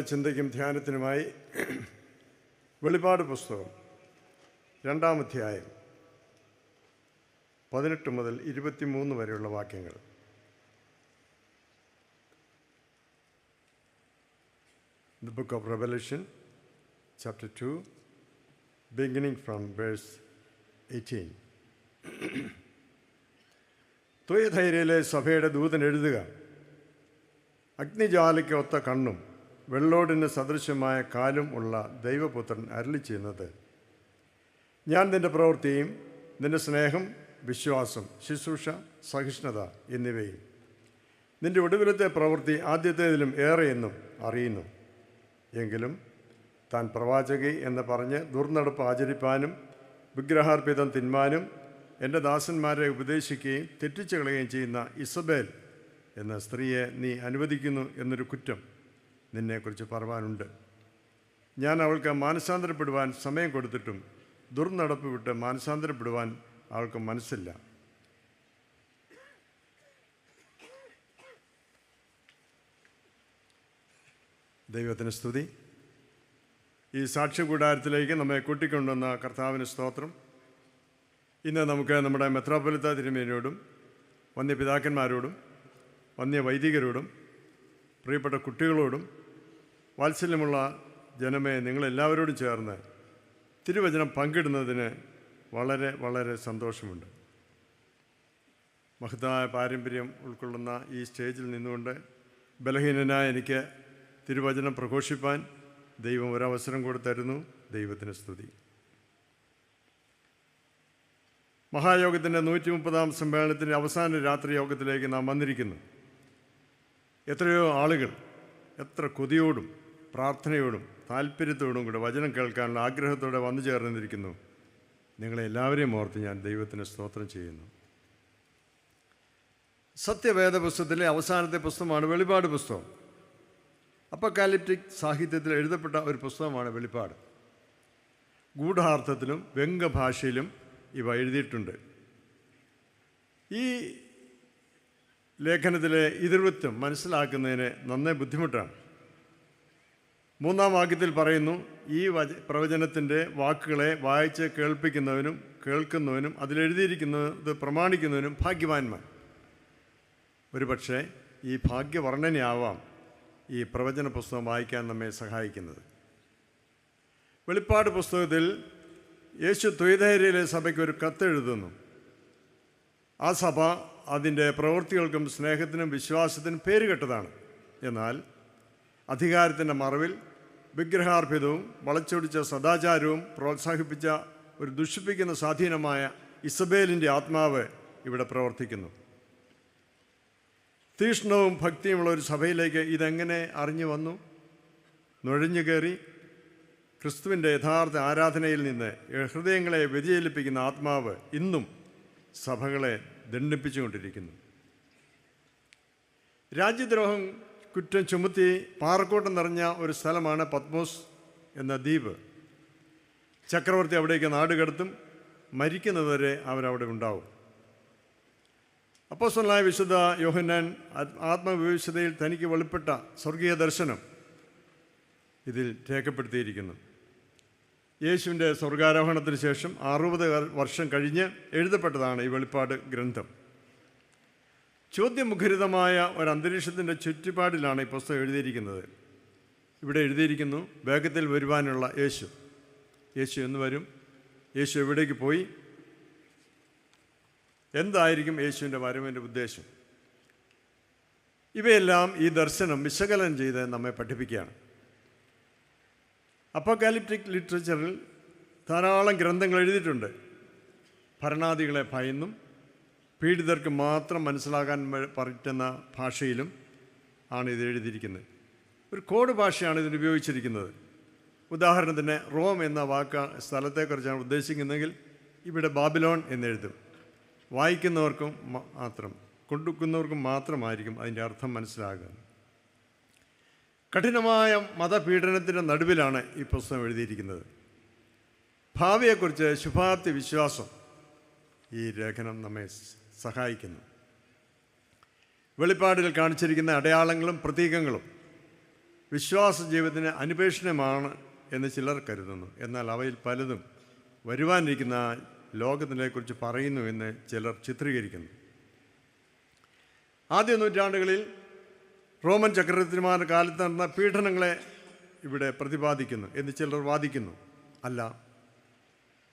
ചിന്തയ്ക്കും ധ്യാനത്തിനുമായി വെളിപ്പാട് പുസ്തകം 2-ാം അധ്യായം 18 മുതൽ 23 വരെയുള്ള വാക്യങ്ങൾ. The book of Revelation, chapter 2, beginning from verse 18. തുയഥൈരയിലെ സഭയുടെ ദൂതൻ എഴുതുക, അഗ്നിജ്വാലയ്ക്ക് ഒത്ത കണ്ണും വെള്ളോടിന് സദൃശമായ കാലും ഉള്ള ദൈവപുത്രൻ അരുളി ചെയ്യുന്നത്, ഞാൻ നിൻ്റെ പ്രവൃത്തിയും നിൻ്റെ സ്നേഹം, വിശ്വാസം, ശുശ്രൂഷ, സഹിഷ്ണുത എന്നിവയും നിൻ്റെ ഒടുവിലത്തെ പ്രവൃത്തി ആദ്യത്തേതിലും ഏറെയെന്നും അറിയുന്നു. എങ്കിലും താൻ പ്രവാചകി എന്ന് പറഞ്ഞ് ദുർനടപ്പ് ആചരിപ്പാനും വിഗ്രഹാർപ്പിതം തിന്മാനും എൻ്റെ ദാസന്മാരെ ഉപദേശിക്കുകയും തെറ്റിച്ചു കളയുകയും ചെയ്യുന്ന ഇസബേൽ എന്ന സ്ത്രീയെ നീ അനുവദിക്കുന്നു എന്നൊരു കുറ്റം നിന്നെക്കുറിച്ച് പറവാനുണ്ട്. ഞാൻ അവൾക്ക് മാനസാന്തരപ്പെടുവാൻ സമയം കൊടുത്തിട്ടും ദുർനടപ്പ് വിട്ട് മാനസാന്തരപ്പെടുവാൻ അവൾക്ക് മനസ്സില്ല. ദൈവത്തിന് സ്തുതി. ഈ സാക്ഷ്യകൂടാരത്തിലേക്ക് നമ്മെ കൂട്ടിക്കൊണ്ടുവന്ന കർത്താവിന് സ്തോത്രം. ഇന്ന് നമുക്ക് നമ്മുടെ മെത്രാപ്പൊലീത്ത തിരുമേനിയോടും വന്യപിതാക്കന്മാരോടും വന്യവൈദികരോടും പ്രിയപ്പെട്ട കുട്ടികളോടും വാത്സല്യമുള്ള ജനമേ, നിങ്ങളെല്ലാവരോടും ചേർന്ന് തിരുവചനം പങ്കിടുന്നതിന് വളരെ വളരെ സന്തോഷമുണ്ട്. മഹത്തായ പാരമ്പര്യം ഉൾക്കൊള്ളുന്ന ഈ സ്റ്റേജിൽ നിന്നുകൊണ്ട് ബലഹീനനായ എനിക്ക് തിരുവചനം പ്രഘോഷിപ്പാൻ ദൈവം ഒരവസരം കൂടി തരുന്നു. ദൈവത്തിന് സ്തുതി. മഹായോഗത്തിൻ്റെ 130-ാം സമ്മേളനത്തിൻ്റെ അവസാന രാത്രി യോഗത്തിലേക്ക് നാം വന്നിരിക്കുന്നു. എത്രയോ ആളുകൾ എത്ര കൊതിയോടും പ്രാർത്ഥനയോടും താല്പര്യത്തോടും കൂടെ വചനം കേൾക്കാനുള്ള ആഗ്രഹത്തോടെ വന്നു ചേർന്നിരിക്കുന്നു. നിങ്ങളെ എല്ലാവരെയും ഓർത്ത് ഞാൻ ദൈവത്തിന് സ്തോത്രം ചെയ്യുന്നു. സത്യവേദ പുസ്തകത്തിലെ അവസാനത്തെ പുസ്തകമാണ് വെളിപ്പാട് പുസ്തകം. അപ്പക്കാലിപ്റ്റിക് സാഹിത്യത്തിൽ എഴുതപ്പെട്ട ഒരു പുസ്തകമാണ് വെളിപ്പാട്. ഗൂഢാർത്ഥത്തിലും വ്യംഗ്യഭാഷയിലും ഇവ എഴുതിയിട്ടുണ്ട്. ഈ ലേഖനത്തിലെ ഇതിവൃത്തം മനസ്സിലാക്കുന്നതിന് നന്നേ ബുദ്ധിമുട്ടാണ്. 3-ാം വാക്യത്തിൽ പറയുന്നു, ഈ പ്രവചനത്തിൻ്റെ വാക്കുകളെ വായിച്ച് കേൾക്കുന്നവനും അതിലെഴുതിയിരിക്കുന്നത് പ്രമാണിക്കുന്നവനും ഭാഗ്യവാന്മാർ. ഒരു പക്ഷേ ഈ ഭാഗ്യവർണ്ണനയാവാം ഈ പ്രവചന പുസ്തകം വായിക്കാൻ നമ്മെ സഹായിക്കുന്നത്. വെളിപ്പാട് പുസ്തകത്തിൽ യേശു തുയഥൈരയിലെ സഭയ്ക്ക് ഒരു കത്തെഴുതുന്നു. ആ സഭ അതിൻ്റെ പ്രവൃത്തികൾക്കും സ്നേഹത്തിനും വിശ്വാസത്തിനും പേരുകെട്ടതാണ്. എന്നാൽ അധികാരത്തിൻ്റെ മറവിൽ വിഗ്രഹാർപ്പിതവും വളച്ചൊടിച്ച സദാചാരവും പ്രോത്സാഹിപ്പിച്ച ഒരു ദുഷിപ്പിക്കുന്ന സ്വാധീനമായ ഇസബേലിൻ്റെ ആത്മാവ് ഇവിടെ പ്രവർത്തിക്കുന്നു. തീഷ്ണവും ഭക്തിയുമുള്ള ഒരു സഭയിലേക്ക് ഇതെങ്ങനെ അറിഞ്ഞു വന്നു? നുഴഞ്ഞു കയറി ക്രിസ്തുവിൻ്റെ യഥാർത്ഥ ആരാധനയിൽ നിന്ന് ഹൃദയങ്ങളെ വ്യതിചലിപ്പിക്കുന്ന ആത്മാവ് ഇന്നും സഭകളെ ദണ്ഡിപ്പിച്ചുകൊണ്ടിരിക്കുന്നു. രാജ്യദ്രോഹം കുറ്റം ചുമത്തി പാറക്കൂട്ടം നിറഞ്ഞ ഒരു സ്ഥലമാണ് പത്മോസ് എന്ന ദ്വീപ്. ചക്രവർത്തി അവിടേക്ക് നാടുകടത്തും. മരിക്കുന്നതുവരെ അവരവിടെ ഉണ്ടാവും. അപ്പോസ്തലനായ വിശുദ്ധ യോഹന്നാൻ ആത്മവിശുദ്ധയിൽ തനിക്ക് വെളിപ്പെട്ട സ്വർഗീയ ദർശനം ഇതിൽ രേഖപ്പെടുത്തിയിരിക്കുന്നു. യേശുവിൻ്റെ സ്വർഗാരോഹണത്തിന് ശേഷം 60 വർഷം കഴിഞ്ഞ് എഴുതപ്പെട്ടതാണ് ഈ വെളിപ്പാട് ഗ്രന്ഥം. ചോദ്യമുഖരിതമായ ഒരു അന്തരീക്ഷത്തിൻ്റെ ചുറ്റുപാടിലാണ് ഈ പുസ്തകം എഴുതിയിരിക്കുന്നത്. ഇവിടെ എഴുതിയിരിക്കുന്നു, വേഗത്തിൽ വരുവാനുള്ള യേശു. യേശു എന്ന് വരും? യേശു എവിടേക്ക് പോയി? എന്തായിരിക്കും യേശുവിൻ്റെ വരവിൻ്റെ ഉദ്ദേശം? ഇവയെല്ലാം ഈ ദർശനം വിശകലനം ചെയ്ത് നമ്മെ പഠിപ്പിക്കുകയാണ്. അപ്പോക്കാലിപ്റ്റിക് ലിറ്ററേച്ചറിൽ ധാരാളം ഗ്രന്ഥങ്ങൾ എഴുതിയിട്ടുണ്ട്. ഭരണാധികളെ ഭയന്നും പീഡിതർക്ക് മാത്രം മനസ്സിലാക്കാൻ പറ്റുന്ന ഭാഷയിലും ആണ് ഇത് എഴുതിയിരിക്കുന്നത്. ഒരു കോഡ് ഭാഷയാണ് ഇതിന് ഉപയോഗിച്ചിരിക്കുന്നത്. ഉദാഹരണത്തിന് റോം എന്ന സ്ഥലത്തെക്കുറിച്ചാണ് ഉദ്ദേശിക്കുന്നതെങ്കിൽ ഇവിടെ ബാബിലോൺ എന്നെഴുതും. വായിക്കുന്നവർക്കും മാത്രം, കൊണ്ടുവെക്കുന്നവർക്കും മാത്രമായിരിക്കും അതിൻ്റെ അർത്ഥം മനസ്സിലാകുക. കഠിനമായ മതപീഡനത്തിൻ്റെ നടുവിലാണ് ഈ പുസ്തകം എഴുതിയിരിക്കുന്നത്. ഭാവിയെക്കുറിച്ച് ശുഭാപ്തി വിശ്വാസം ഈ ലേഖനം നമ്മെ സഹായിക്കുന്നു. വെളിപ്പാടിൽ കാണിച്ചിരിക്കുന്ന അടയാളങ്ങളും പ്രതീകങ്ങളും വിശ്വാസ ജീവിതത്തിന് അനുപേക്ഷണമാണ് എന്ന് ചിലർ കരുതുന്നു. എന്നാൽ അവയിൽ പലതും വരുവാനിരിക്കുന്ന ലോകത്തിനെക്കുറിച്ച് പറയുന്നു എന്ന് ചിലർ ചിത്രീകരിക്കുന്നു. ആദ്യ നൂറ്റാണ്ടുകളിൽ റോമൻ ചക്രവർത്തിമാരുടെ കാലത്ത് നടന്ന പീഡനങ്ങളെ ഇവിടെ പ്രതിപാദിക്കുന്നു എന്ന് ചിലർ വാദിക്കുന്നു. അല്ല,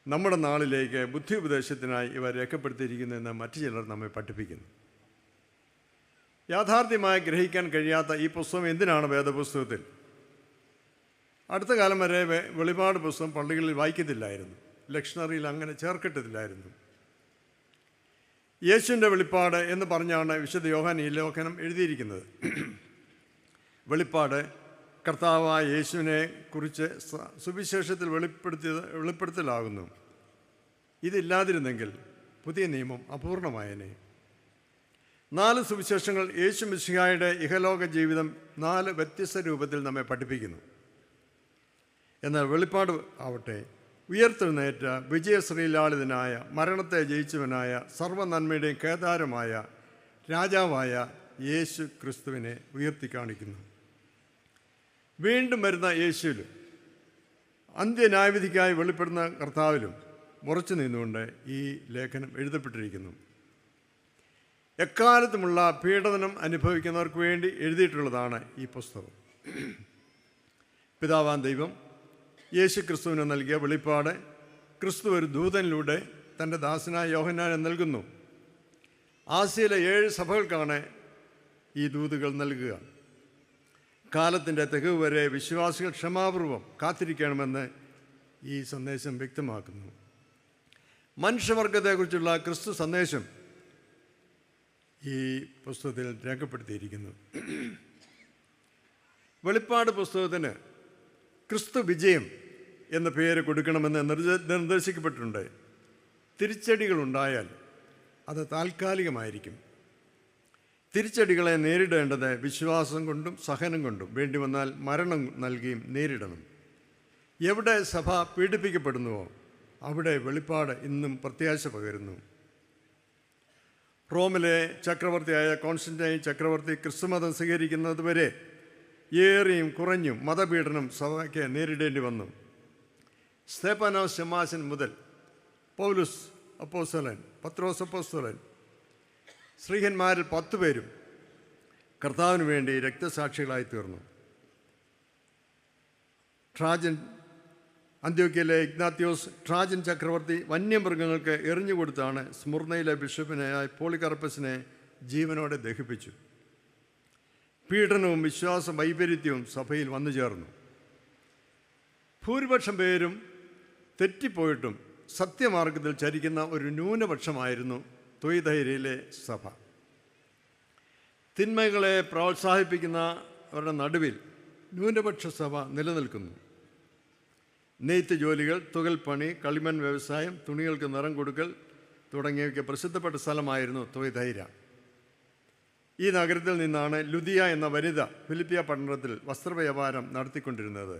നമ്മുടെ നാളിലേക്ക് ബുദ്ധി ഉപദേശത്തിനായി ഇവ രേഖപ്പെടുത്തിയിരിക്കുന്നുവെന്ന് മറ്റു ചിലർ നമ്മെ പഠിപ്പിക്കുന്നു. യാഥാർത്ഥ്യമായി ഗ്രഹിക്കാൻ കഴിയാത്ത ഈ പുസ്തകം എന്തിനാണ് വേദപുസ്തകത്തിൽ? അടുത്ത കാലം വരെ വെളിപാട് പുസ്തകം പള്ളികളിൽ വായിക്കത്തില്ലായിരുന്നു. ലക്ഷണറിയിൽ അങ്ങനെ ചേർക്കത്തില്ലായിരുന്നു. യേശുവിൻ്റെ വെളിപ്പാട് എന്ന് പറഞ്ഞാണ് വിശുദ്ധ യോഹന്നാൻ ഈ ലേഖനം എഴുതിയിരിക്കുന്നത്. വെളിപ്പാട് കർത്താവായ യേശുവിനെ കുറിച്ച് സുവിശേഷത്തിൽ വെളിപ്പെടുത്തലാകുന്നു. ഇതില്ലാതിരുന്നെങ്കിൽ പുതിയ നിയമം അപൂർണമായേനെ. 4 സുവിശേഷങ്ങൾ യേശു മിശിഹായുടെ ഇഹലോക ജീവിതം 4 വ്യത്യസ്ത രൂപത്തിൽ നമ്മെ പഠിപ്പിക്കുന്നു. എന്നാൽ വെളിപ്പാട് ആവട്ടെ ഉയർത്തെഴുന്നേറ്റ വിജയശ്രീലാളിതനായ മരണത്തെ ജയിച്ചവനായ സർവ്വനന്മയുടെയും കേദാരമായ രാജാവായ യേശു ക്രിസ്തുവിനെ ഉയർത്തി കാണിക്കുന്നു. വീണ്ടും വരുന്ന യേശുവിലും അന്ത്യന്യായവിധിക്കായി വെളിപ്പെടുന്ന കർത്താവിലും ഉറച്ചു നിന്നുകൊണ്ട് ഈ ലേഖനം എഴുതപ്പെട്ടിരിക്കുന്നു. എക്കാലത്തുമുള്ള പീഡനം അനുഭവിക്കുന്നവർക്ക് വേണ്ടി എഴുതിയിട്ടുള്ളതാണ് ഈ പുസ്തകം. പിതാവാൻ ദൈവം യേശു ക്രിസ്തുവിന് നൽകിയ വെളിപ്പാട് ക്രിസ്തു ഒരു ദൂതനിലൂടെ തൻ്റെ ദാസനായ യോഹന്നാന് നൽകുന്നു. ആസിയയിലെ 7 സഭകൾക്കാണ് ഈ ദൂതുകൾ നൽകുക. കാലത്തിൻ്റെ തികവ് വരെ വിശ്വാസികൾ ക്ഷമാപൂർവം കാത്തിരിക്കണമെന്ന് ഈ സന്ദേശം വ്യക്തമാക്കുന്നു. മനുഷ്യവർഗത്തെക്കുറിച്ചുള്ള ക്രിസ്തു സന്ദേശം ഈ പുസ്തകത്തിൽ രേഖപ്പെടുത്തിയിരിക്കുന്നു. വെളിപ്പാട് പുസ്തകത്തിന് ക്രിസ്തു വിജയം എന്ന പേര് കൊടുക്കണമെന്ന് നിർദ്ദേശിക്കപ്പെട്ടിട്ടുണ്ട്. തിരിച്ചടികളുണ്ടായാൽ അത് താൽക്കാലികമായിരിക്കും. തിരിച്ചടികളെ നേരിടേണ്ടത് വിശ്വാസം കൊണ്ടും സഹനം കൊണ്ടും, വേണ്ടി വന്നാൽ മരണം നൽകിയും നേരിടണം. എവിടെ സഭ പീഡിപ്പിക്കപ്പെടുന്നുവോ അവിടെ വെളിപ്പാട് ഇന്നും പ്രത്യാശ പകരുന്നു. റോമിലെ ചക്രവർത്തിയായ കോൺസ്റ്റന്റൈൻ ചക്രവർത്തി ക്രിസ്തുമതം സ്വീകരിക്കുന്നതുവരെ ഏറിയും കുറഞ്ഞും മതപീഡനം സഭയ്ക്ക് നേരിടേണ്ടി വന്നു. സ്തേഫാനോസ് ശമാശൻ മുതൽ പൗലുസ് അപ്പോസ്തലൻ, പത്രോസ് അപ്പോസ്തലൻ, ശ്രീഹന്മാരിൽ 10 പേരും കർത്താവിന് വേണ്ടി രക്തസാക്ഷികളായി തീർന്നു. ട്രാജൻ, അന്ത്യോക്യയിലെ ഇഗ്നാത്യോസ് ട്രാജൻ ചക്രവർത്തി വന്യമൃഗങ്ങൾക്ക് എറിഞ്ഞുകൊടുത്താണ് സ്മുർണയിലെ ബിഷപ്പിനായ പോളികർപ്പസിനെ ജീവനോടെ ദഹിപ്പിച്ചു. പീഡനവും വിശ്വാസ വൈപരീത്യവും സഭയിൽ വന്നു ചേർന്നു. ഭൂരിപക്ഷം പേരും തെറ്റിപ്പോയിട്ടും സത്യമാർഗത്തിൽ ചരിക്കുന്ന ഒരു ന്യൂനപക്ഷമായിരുന്നു തുയഥൈരയിലെ സഭ. തിന്മകളെ പ്രോത്സാഹിപ്പിക്കുന്നവരുടെ നടുവിൽ ന്യൂനപക്ഷ സഭ നിലനിൽക്കുന്നു. നെയ്ത്ത് ജോലികൾ, തുകൽപ്പണി, കളിമൺ വ്യവസായം, തുണികൾക്ക് നിറം കൊടുക്കൽ തുടങ്ങിയവയ്ക്ക് പ്രസിദ്ധപ്പെട്ട സ്ഥലമായിരുന്നു തുയഥൈര. ഈ നഗരത്തിൽ നിന്നാണ് ലുദിയ എന്ന വനിത ഫിലിപ്പിയ പട്ടണത്തിൽ വസ്ത്രവ്യാപാരം നടത്തിക്കൊണ്ടിരുന്നത്.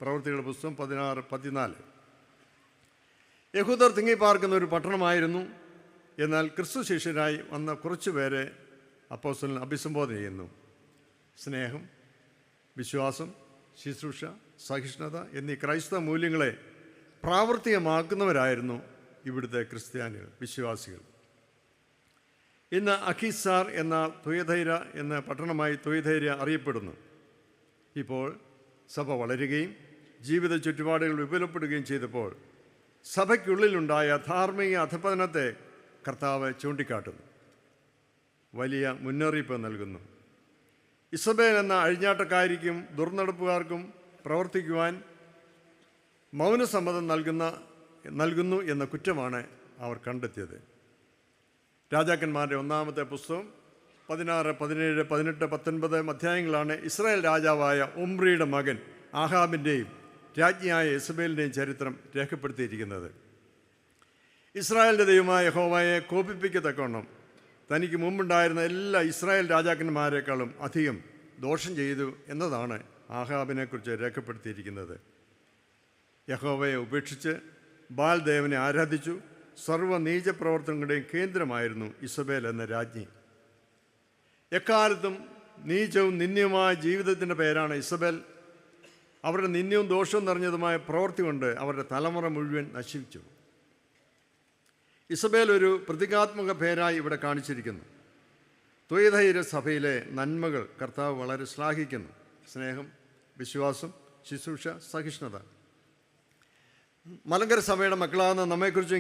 പ്രവൃത്തികളുടെ പുസ്തകം 16-14. യഹൂദർ തിങ്ങിപ്പാർക്കുന്ന ഒരു പട്ടണമായിരുന്നു. എന്നാൽ ക്രിസ്തു ശിഷ്യരായി വന്ന കുറച്ചുപേരെ അപ്പോസ്തലൻ അഭിസംബോധന ചെയ്യുന്നു. സ്നേഹം, വിശ്വാസം, ശുശ്രൂഷ, സഹിഷ്ണുത എന്നീ ക്രൈസ്തവ മൂല്യങ്ങളെ പ്രാവർത്തികമാക്കുന്നവരായിരുന്നു ഇവിടുത്തെ ക്രിസ്ത്യാനികൾ, വിശ്വാസികൾ. ഇന്ന് അഖീസാർ എന്ന തുയഥൈര എന്ന പട്ടണമായി തുയഥൈര അറിയപ്പെടുന്നു. ഇപ്പോൾ സഭ വളരുകയും ജീവിത ചുറ്റുപാടുകൾ വിപുലപ്പെടുകയും ചെയ്തപ്പോൾ സഭയ്ക്കുള്ളിലുണ്ടായ ധാർമ്മിക അധപതനത്തെ കർത്താവ് ചൂണ്ടിക്കാട്ടുന്നു, വലിയ മുന്നറിയിപ്പ് നൽകുന്നു. ഇസബേൽ എന്ന അഴിഞ്ഞാട്ടക്കാരിക്കും ദുർനടപ്പുകാർക്കും പ്രവർത്തിക്കുവാൻ മൗനസമ്മതം നൽകുന്നു എന്ന കുറ്റമാണ് അവർ കണ്ടെത്തിയത്. രാജാക്കന്മാരുടെ 1-ാമത്തെ പുസ്തകം 16, 17, 18, 19 അധ്യായങ്ങളാണ് ഇസ്രായേൽ രാജാവായ ഒമ്രിയുടെ മകൻ ആഹാബിൻ്റെയും രാജ്ഞിയായ ഇസബേലിൻ്റെയും ചരിത്രം രേഖപ്പെടുത്തിയിരിക്കുന്നത്. ഇസ്രായേലിൻ്റെ ദൈവമായ യഹോവയെ കോപിപ്പിക്കത്തക്കവണ്ണം തനിക്ക് മുമ്പുണ്ടായിരുന്ന എല്ലാ ഇസ്രായേൽ രാജാക്കന്മാരെക്കാളും അധികം ദോഷം ചെയ്തു എന്നതാണ് ആഹാബിനെക്കുറിച്ച് രേഖപ്പെടുത്തിയിരിക്കുന്നത്. യഹോവയെ ഉപേക്ഷിച്ച് ബാൽ ദേവനെ ആരാധിച്ചു. സർവ്വ നീചപ്രവർത്തനങ്ങളുടെയും കേന്ദ്രമായിരുന്നു ഇസബേൽ എന്ന രാജ്ഞി. എക്കാലത്തും നീചവും നിന്ദ്യവുമായ ജീവിതത്തിൻ്റെ പേരാണ് ഇസബേൽ. അവരുടെ നിന്ദ്യവും ദോഷവും നിറഞ്ഞതുമായ പ്രവൃത്തി കൊണ്ട് അവരുടെ തലമുറ മുഴുവൻ നശിച്ചു. ഇസബേൽ ഒരു പ്രതീകാത്മക പേരായി ഇവിടെ കാണിച്ചിരിക്കുന്നു. തുയഥൈര സഭയിലെ നന്മകൾ കർത്താവ് വളരെ ശ്ലാഘിക്കുന്നു. സ്നേഹം, വിശ്വാസം, ശുശ്രൂഷ, സഹിഷ്ണുത. മലങ്കര സഭയുടെ മക്കളാകുന്ന നമ്മെക്കുറിച്ച്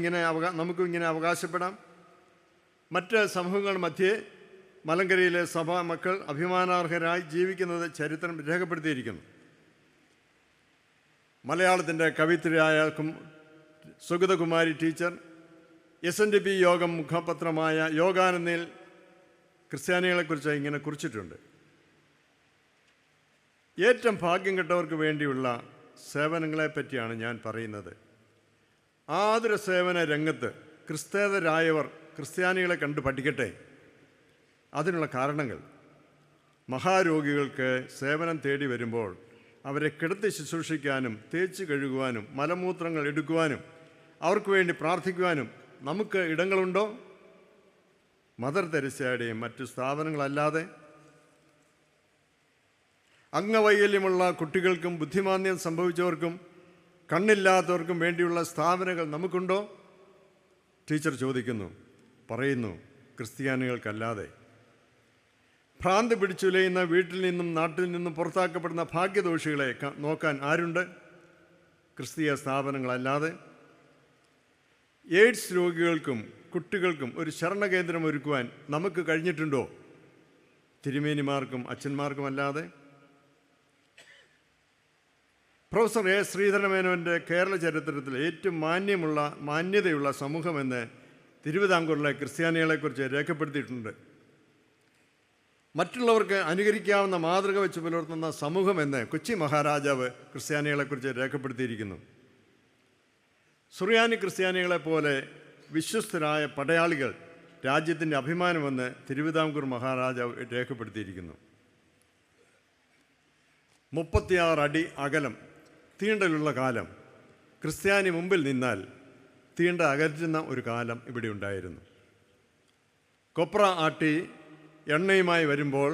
നമുക്കും ഇങ്ങനെ അവകാശപ്പെടാം. മറ്റ് സമൂഹങ്ങൾ മധ്യേ മലങ്കരയിലെ സഭാ മക്കൾ അഭിമാനാർഹരായി ജീവിക്കുന്നത് ചരിത്രം രേഖപ്പെടുത്തിയിരിക്കുന്നു. മലയാളത്തിൻ്റെ കവിത്രിയായ സുഗതകുമാരി ടീച്ചർ SNDP യോഗം മുഖപത്രമായ യോഗാനന്ദയിൽ ക്രിസ്ത്യാനികളെക്കുറിച്ച് ഇങ്ങനെ കുറിച്ചിട്ടുണ്ട്: ഏറ്റവും ഭാഗ്യം കെട്ടവർക്ക് വേണ്ടിയുള്ള സേവനങ്ങളെപ്പറ്റിയാണ് ഞാൻ പറയുന്നത്. ആതുര സേവന രംഗത്ത് ക്രിസ്തേതരായവർ ക്രിസ്ത്യാനികളെ കണ്ട് പഠിക്കട്ടെ. അതിനുള്ള കാരണങ്ങൾ: മഹാരോഗികൾക്ക് സേവനം തേടി വരുമ്പോൾ അവരെ കിടത്തി ശുശ്രൂഷിക്കാനും തേച്ച് കഴുകുവാനും മലമൂത്രങ്ങൾ എടുക്കുവാനും അവർക്ക് വേണ്ടി പ്രാർത്ഥിക്കുവാനും നമുക്ക് ഇടങ്ങളുണ്ടോ? മദർ തെരേസയുടെയും മറ്റു സ്ഥാപനങ്ങളല്ലാതെ അംഗവൈകല്യമുള്ള കുട്ടികൾക്കും ബുദ്ധിമാന്ദ്യം സംഭവിച്ചവർക്കും കണ്ണില്ലാത്തവർക്കും വേണ്ടിയുള്ള സ്ഥാപനങ്ങൾ നമുക്കുണ്ടോ? ടീച്ചർ ചോദിക്കുന്നു. പറയുന്നു, ക്രിസ്ത്യാനികൾക്കല്ലാതെ. ഭ്രാന്തി പിടിച്ചുലയുന്ന വീട്ടിൽ നിന്നും നാട്ടിൽ നിന്നും പുറത്താക്കപ്പെടുന്ന ഭാഗ്യദോഷികളെ നോക്കാൻ ആരുണ്ട്? ക്രിസ്തീയ സ്ഥാപനങ്ങളല്ലാതെ. എയ്ഡ്സ് രോഗികൾക്കും കുട്ടികൾക്കും ഒരു ശരണകേന്ദ്രം ഒരുക്കുവാൻ നമുക്ക് കഴിഞ്ഞിട്ടുണ്ടോ? തിരുമേനിമാർക്കും അച്ഛന്മാർക്കുമല്ലാതെ. പ്രൊഫസർ എ ശ്രീധരമേനോൻ്റെ കേരള ചരിത്രത്തിൽ ഏറ്റവും മാന്യതയുള്ള സമൂഹമെന്ന് തിരുവിതാംകൂറിലെ ക്രിസ്ത്യാനികളെക്കുറിച്ച് രേഖപ്പെടുത്തിയിട്ടുണ്ട്. മറ്റുള്ളവർക്ക് അനുകരിക്കാവുന്ന മാതൃക വെച്ച് പുലർത്തുന്ന സമൂഹമെന്ന് കൊച്ചി മഹാരാജാവ് ക്രിസ്ത്യാനികളെക്കുറിച്ച് രേഖപ്പെടുത്തിയിരിക്കുന്നു. സുറിയാനി ക്രിസ്ത്യാനികളെപ്പോലെ വിശ്വസ്തരായ പടയാളികൾ രാജ്യത്തിൻ്റെ അഭിമാനമെന്ന് തിരുവിതാംകൂർ മഹാരാജാവ് രേഖപ്പെടുത്തിയിരിക്കുന്നു. 36 അടി അകലം തീണ്ടലുള്ള കാലം. ക്രിസ്ത്യാനി മുമ്പിൽ നിന്നാൽ തീണ്ട അകറ്റുന്ന ഒരു കാലം ഇവിടെ ഉണ്ടായിരുന്നു. കൊപ്ര ആട്ടി എണ്ണയുമായി വരുമ്പോൾ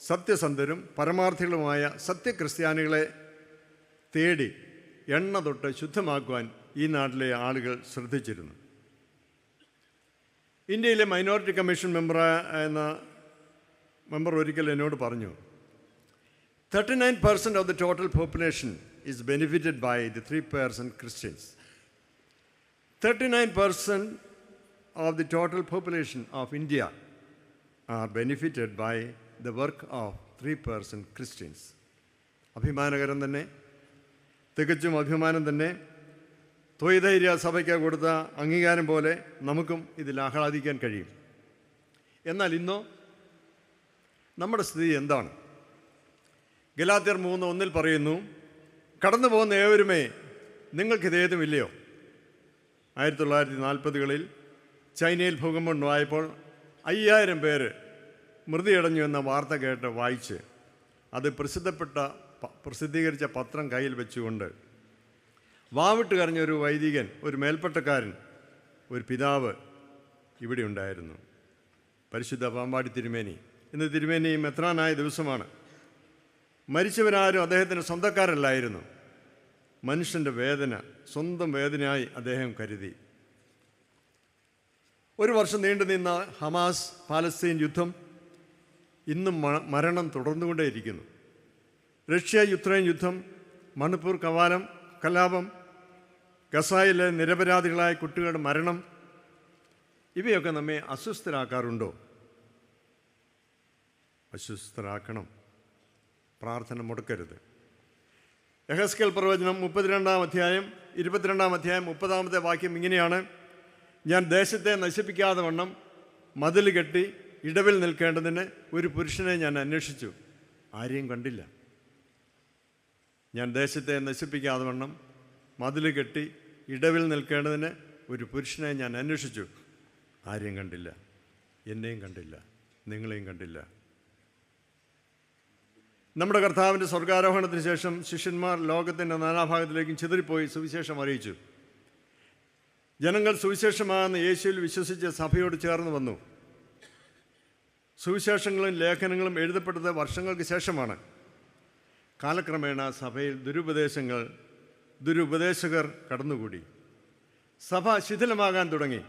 സത്യസന്ധരും പരമാർത്ഥികളുമായ സത്യക്രിസ്ത്യാനികളെ തേടി എണ്ണ തൊട്ട് ശുദ്ധമാക്കുവാൻ ഈ നാട്ടിലെ ആളുകൾ ശ്രദ്ധിച്ചിരുന്നു. ഇന്ത്യയിലെ മൈനോറിറ്റി കമ്മീഷൻ മെമ്പർ ഒരിക്കൽ എന്നോട് പറഞ്ഞു, 39% of the total population is benefited by the 3% Christians. 39% of the total population of India are benefited by the work of 3% Christians. അഭിമാനകരം തന്നെ, തികച്ചും അഭിമാനം തന്നെ. ത്വൈധൈര്യ സഭയ്ക്ക് കൊടുത്ത അംഗീകാരം പോലെ നമുക്കും ഇതിൽ ആഹ്ലാദിക്കാൻ കഴിയും. എന്നാൽ ഇന്നോ നമ്മുടെ സ്ഥിതി എന്താണ്? ഗലാത്യർ 3:1 പറയുന്നു, കടന്നു പോകുന്ന ഏവരുമേ നിങ്ങൾക്കിതേതുമില്ലയോ? 1940-കളിൽ ചൈനയിൽ ഭൂകമ്പം ഉണ്ടായപ്പോൾ 5000 പേര് മൃതിയടഞ്ഞു എന്ന വാർത്ത കേട്ട് വായിച്ച് അത് പ്രസിദ്ധീകരിച്ച പത്രം കയ്യിൽ വെച്ചുകൊണ്ട് വാവിട്ട് കരഞ്ഞൊരു വൈദികൻ, ഒരു മേൽപ്പട്ടക്കാരൻ, ഒരു പിതാവ് ഇവിടെ ഉണ്ടായിരുന്നു. പരിശുദ്ധ പാമ്പാടി തിരുമേനി. ഇന്ന് തിരുമേനി മെത്രാനായ ദിവസമാണ്. മരിച്ചവരാരും അദ്ദേഹത്തിന് സ്വന്തക്കാരല്ലായിരുന്നു. മനുഷ്യൻ്റെ വേദന സ്വന്തം വേദനയായി അദ്ദേഹം കരുതി. 1 വർഷം നീണ്ടു നിന്ന ഹമാസ് പാലസ്തീൻ യുദ്ധം ഇന്നും മരണം തുടർന്നുകൊണ്ടേയിരിക്കുന്നു. റഷ്യ യുക്രൈൻ യുദ്ധം, മണിപ്പൂർ കലാപം, ഗസായിലെ നിരപരാധികളായ കുട്ടികളുടെ മരണം, ഇവയൊക്കെ നമ്മെ അസ്വസ്ഥരാക്കാറുണ്ടോ? അസ്വസ്ഥരാക്കണം. പ്രാർത്ഥന മുടക്കരുത്. യെഹെസ്കേൽ പ്രവചനം 32-ാം അധ്യായം 22-ാം അധ്യായം 30-ാമത്തെ വാക്യം ഇങ്ങനെയാണ്: ഞാൻ ദേശത്തെ നശിപ്പിക്കാതെ വണ്ണം മതിൽ കെട്ടി ഇടവിൽ നിൽക്കേണ്ടതിന് ഒരു പുരുഷനെ ഞാൻ അന്വേഷിച്ചു, ആരെയും കണ്ടില്ല. ഞാൻ ദേശത്തെ നശിപ്പിക്കാതെ വണ്ണം മതിൽ കെട്ടി ഇടവിൽ നിൽക്കേണ്ടതിന് ഒരു പുരുഷനെ ഞാൻ അന്വേഷിച്ചു, ആരെയും കണ്ടില്ല. എന്നെയും കണ്ടില്ല, നിങ്ങളെയും കണ്ടില്ല. നമ്മുടെ കർത്താവിൻ്റെ സ്വർഗാരോഹണത്തിന് ശേഷം ശിഷ്യന്മാർ ലോകത്തിൻ്റെ നാനാഭാഗത്തിലേക്കും ചിതറിപ്പോയി സുവിശേഷം അറിയിച്ചു. ജനങ്ങൾ സുവിശേഷമാകുന്ന യേശുവിൽ വിശ്വസിച്ച് സഭയോട് ചേർന്ന് വന്നു. സുവിശേഷങ്ങളും ലേഖനങ്ങളും എഴുതപ്പെട്ടത് വർഷങ്ങൾക്ക് ശേഷമാണ്. കാലക്രമേണ സഭയിൽ ദുരുപദേശകർ കടന്നുകൂടി. സഭ ശിഥിലമാകാൻ തുടങ്ങി.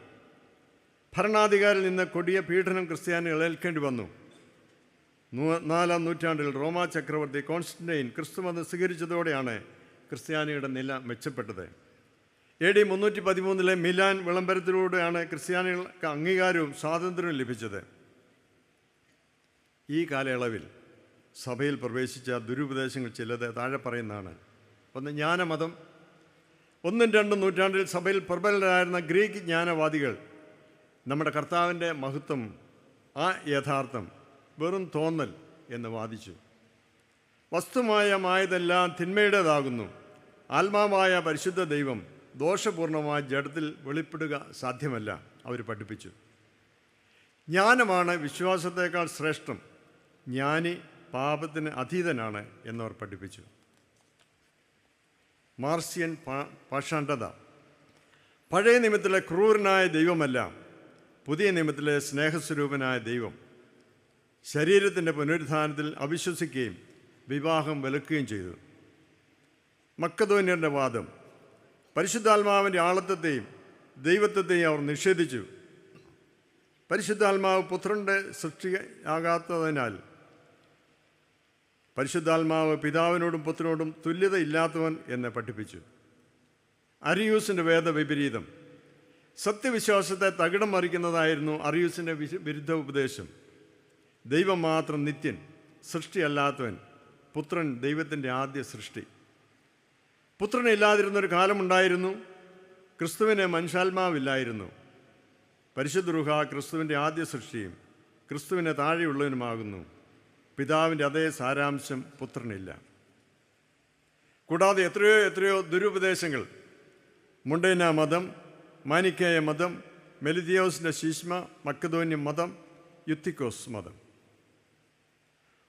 ഭരണാധികാരിൽ നിന്ന് കൊടിയ പീഡനം ക്രിസ്ത്യാനികൾ ഏൽക്കേണ്ടി വന്നു. 4-ാം നൂറ്റാണ്ടിൽ റോമാ ചക്രവർത്തി കോൺസ്റ്റന്റൈൻ ക്രിസ്തുമതം സ്വീകരിച്ചതോടെയാണ് ക്രിസ്ത്യാനിയുടെ നില മെച്ചപ്പെട്ടത്. AD 313 മിലാൻ വിളംബരത്തിലൂടെയാണ് ക്രിസ്ത്യാനികൾക്ക് അംഗീകാരവും സ്വാതന്ത്ര്യവും ലഭിച്ചത്. ഈ കാലയളവിൽ സഭയിൽ പ്രവേശിച്ച ദുരുപദേശങ്ങൾ ചിലത് താഴെ പറയുന്നതാണ്. 1. ജ്ഞാനമതം. 1-2 നൂറ്റാണ്ടിൽ സഭയിൽ പ്രബലരായിരുന്ന ഗ്രീക്ക് ജ്ഞാനവാദികൾ നമ്മുടെ കർത്താവിൻ്റെ മഹത്വം, ആ യഥാർത്ഥം വെറും തോന്നൽ എന്ന് വാദിച്ചു. വസ്തുമായതെല്ലാം തിന്മയുടേതാകുന്നു. ആത്മാവായ പരിശുദ്ധ ദൈവം ദോഷപൂർണമായ ജഡത്തിൽ വെളിപ്പെടുക സാധ്യമല്ല അവർ പഠിപ്പിച്ചു. ജ്ഞാനമാണ് വിശ്വാസത്തേക്കാൾ ശ്രേഷ്ഠം. ജ്ഞാനി പാപത്തിന് അധീതനാണ് എന്നവർ പഠിപ്പിച്ചു. മാർസിയൻ പാഷാണ്ഡത. പഴയ നിയമത്തിലെ ക്രൂരനായ ദൈവമല്ല, പുതിയ നിയമത്തിലെ സ്നേഹസ്വരൂപനായ ദൈവം. ശരീരത്തിൻ്റെ പുനരുത്ഥാനത്തിൽ അവിശ്വസിക്കുകയും വിവാഹം വിലക്കുകയും ചെയ്തു. മക്കദോന്യരുടെ വാദം. പരിശുദ്ധാത്മാവിൻ്റെ ആളത്വത്തെയും ദൈവത്വത്തെയും അവർ നിഷേധിച്ചു. പരിശുദ്ധാത്മാവ് പുത്രൻ്റെ സൃഷ്ടിയാകാത്തതിനാൽ പരിശുദ്ധാത്മാവ് പിതാവിനോടും പുത്രനോടും തുല്യതയില്ലാത്തവൻ എന്ന് പഠിപ്പിച്ചു. അരിയൂസിൻ്റെ വേദവിപരീതം. സത്യവിശ്വാസത്തെ തകിടം മറിക്കുന്നതായിരുന്നു അറിയൂസിൻ്റെ വിരുദ്ധ ഉപദേശം. ദൈവം മാത്രം നിത്യൻ, സൃഷ്ടിയല്ലാത്തവൻ, പുത്രൻ ദൈവത്തിൻ്റെ ആദ്യ സൃഷ്ടി. പുത്രനില്ലാതിരുന്നൊരു കാലമുണ്ടായിരുന്നു. ക്രിസ്തുവിന് മനുഷ്യാത്മാവില്ലായിരുന്നു. പരിശുദ്ധ റൂഹ ക്രിസ്തുവിൻ്റെ ആദ്യ സൃഷ്ടിയും ക്രിസ്തുവിനെ താഴെയുള്ളവനുമാകുന്നു. പിതാവിൻ്റെ അതേ സാരാംശം പുത്രനില്ല. കൂടാതെ എത്രയോ ദുരുപദേശങ്ങൾ, മുണ്ടേന മതം, മാനിക്കേയ മതം, മെലിതിയോസിൻ്റെ ശീഷ്മ, മക്കതോന്യ മതം, യുത്തിക്കോസ് മതം,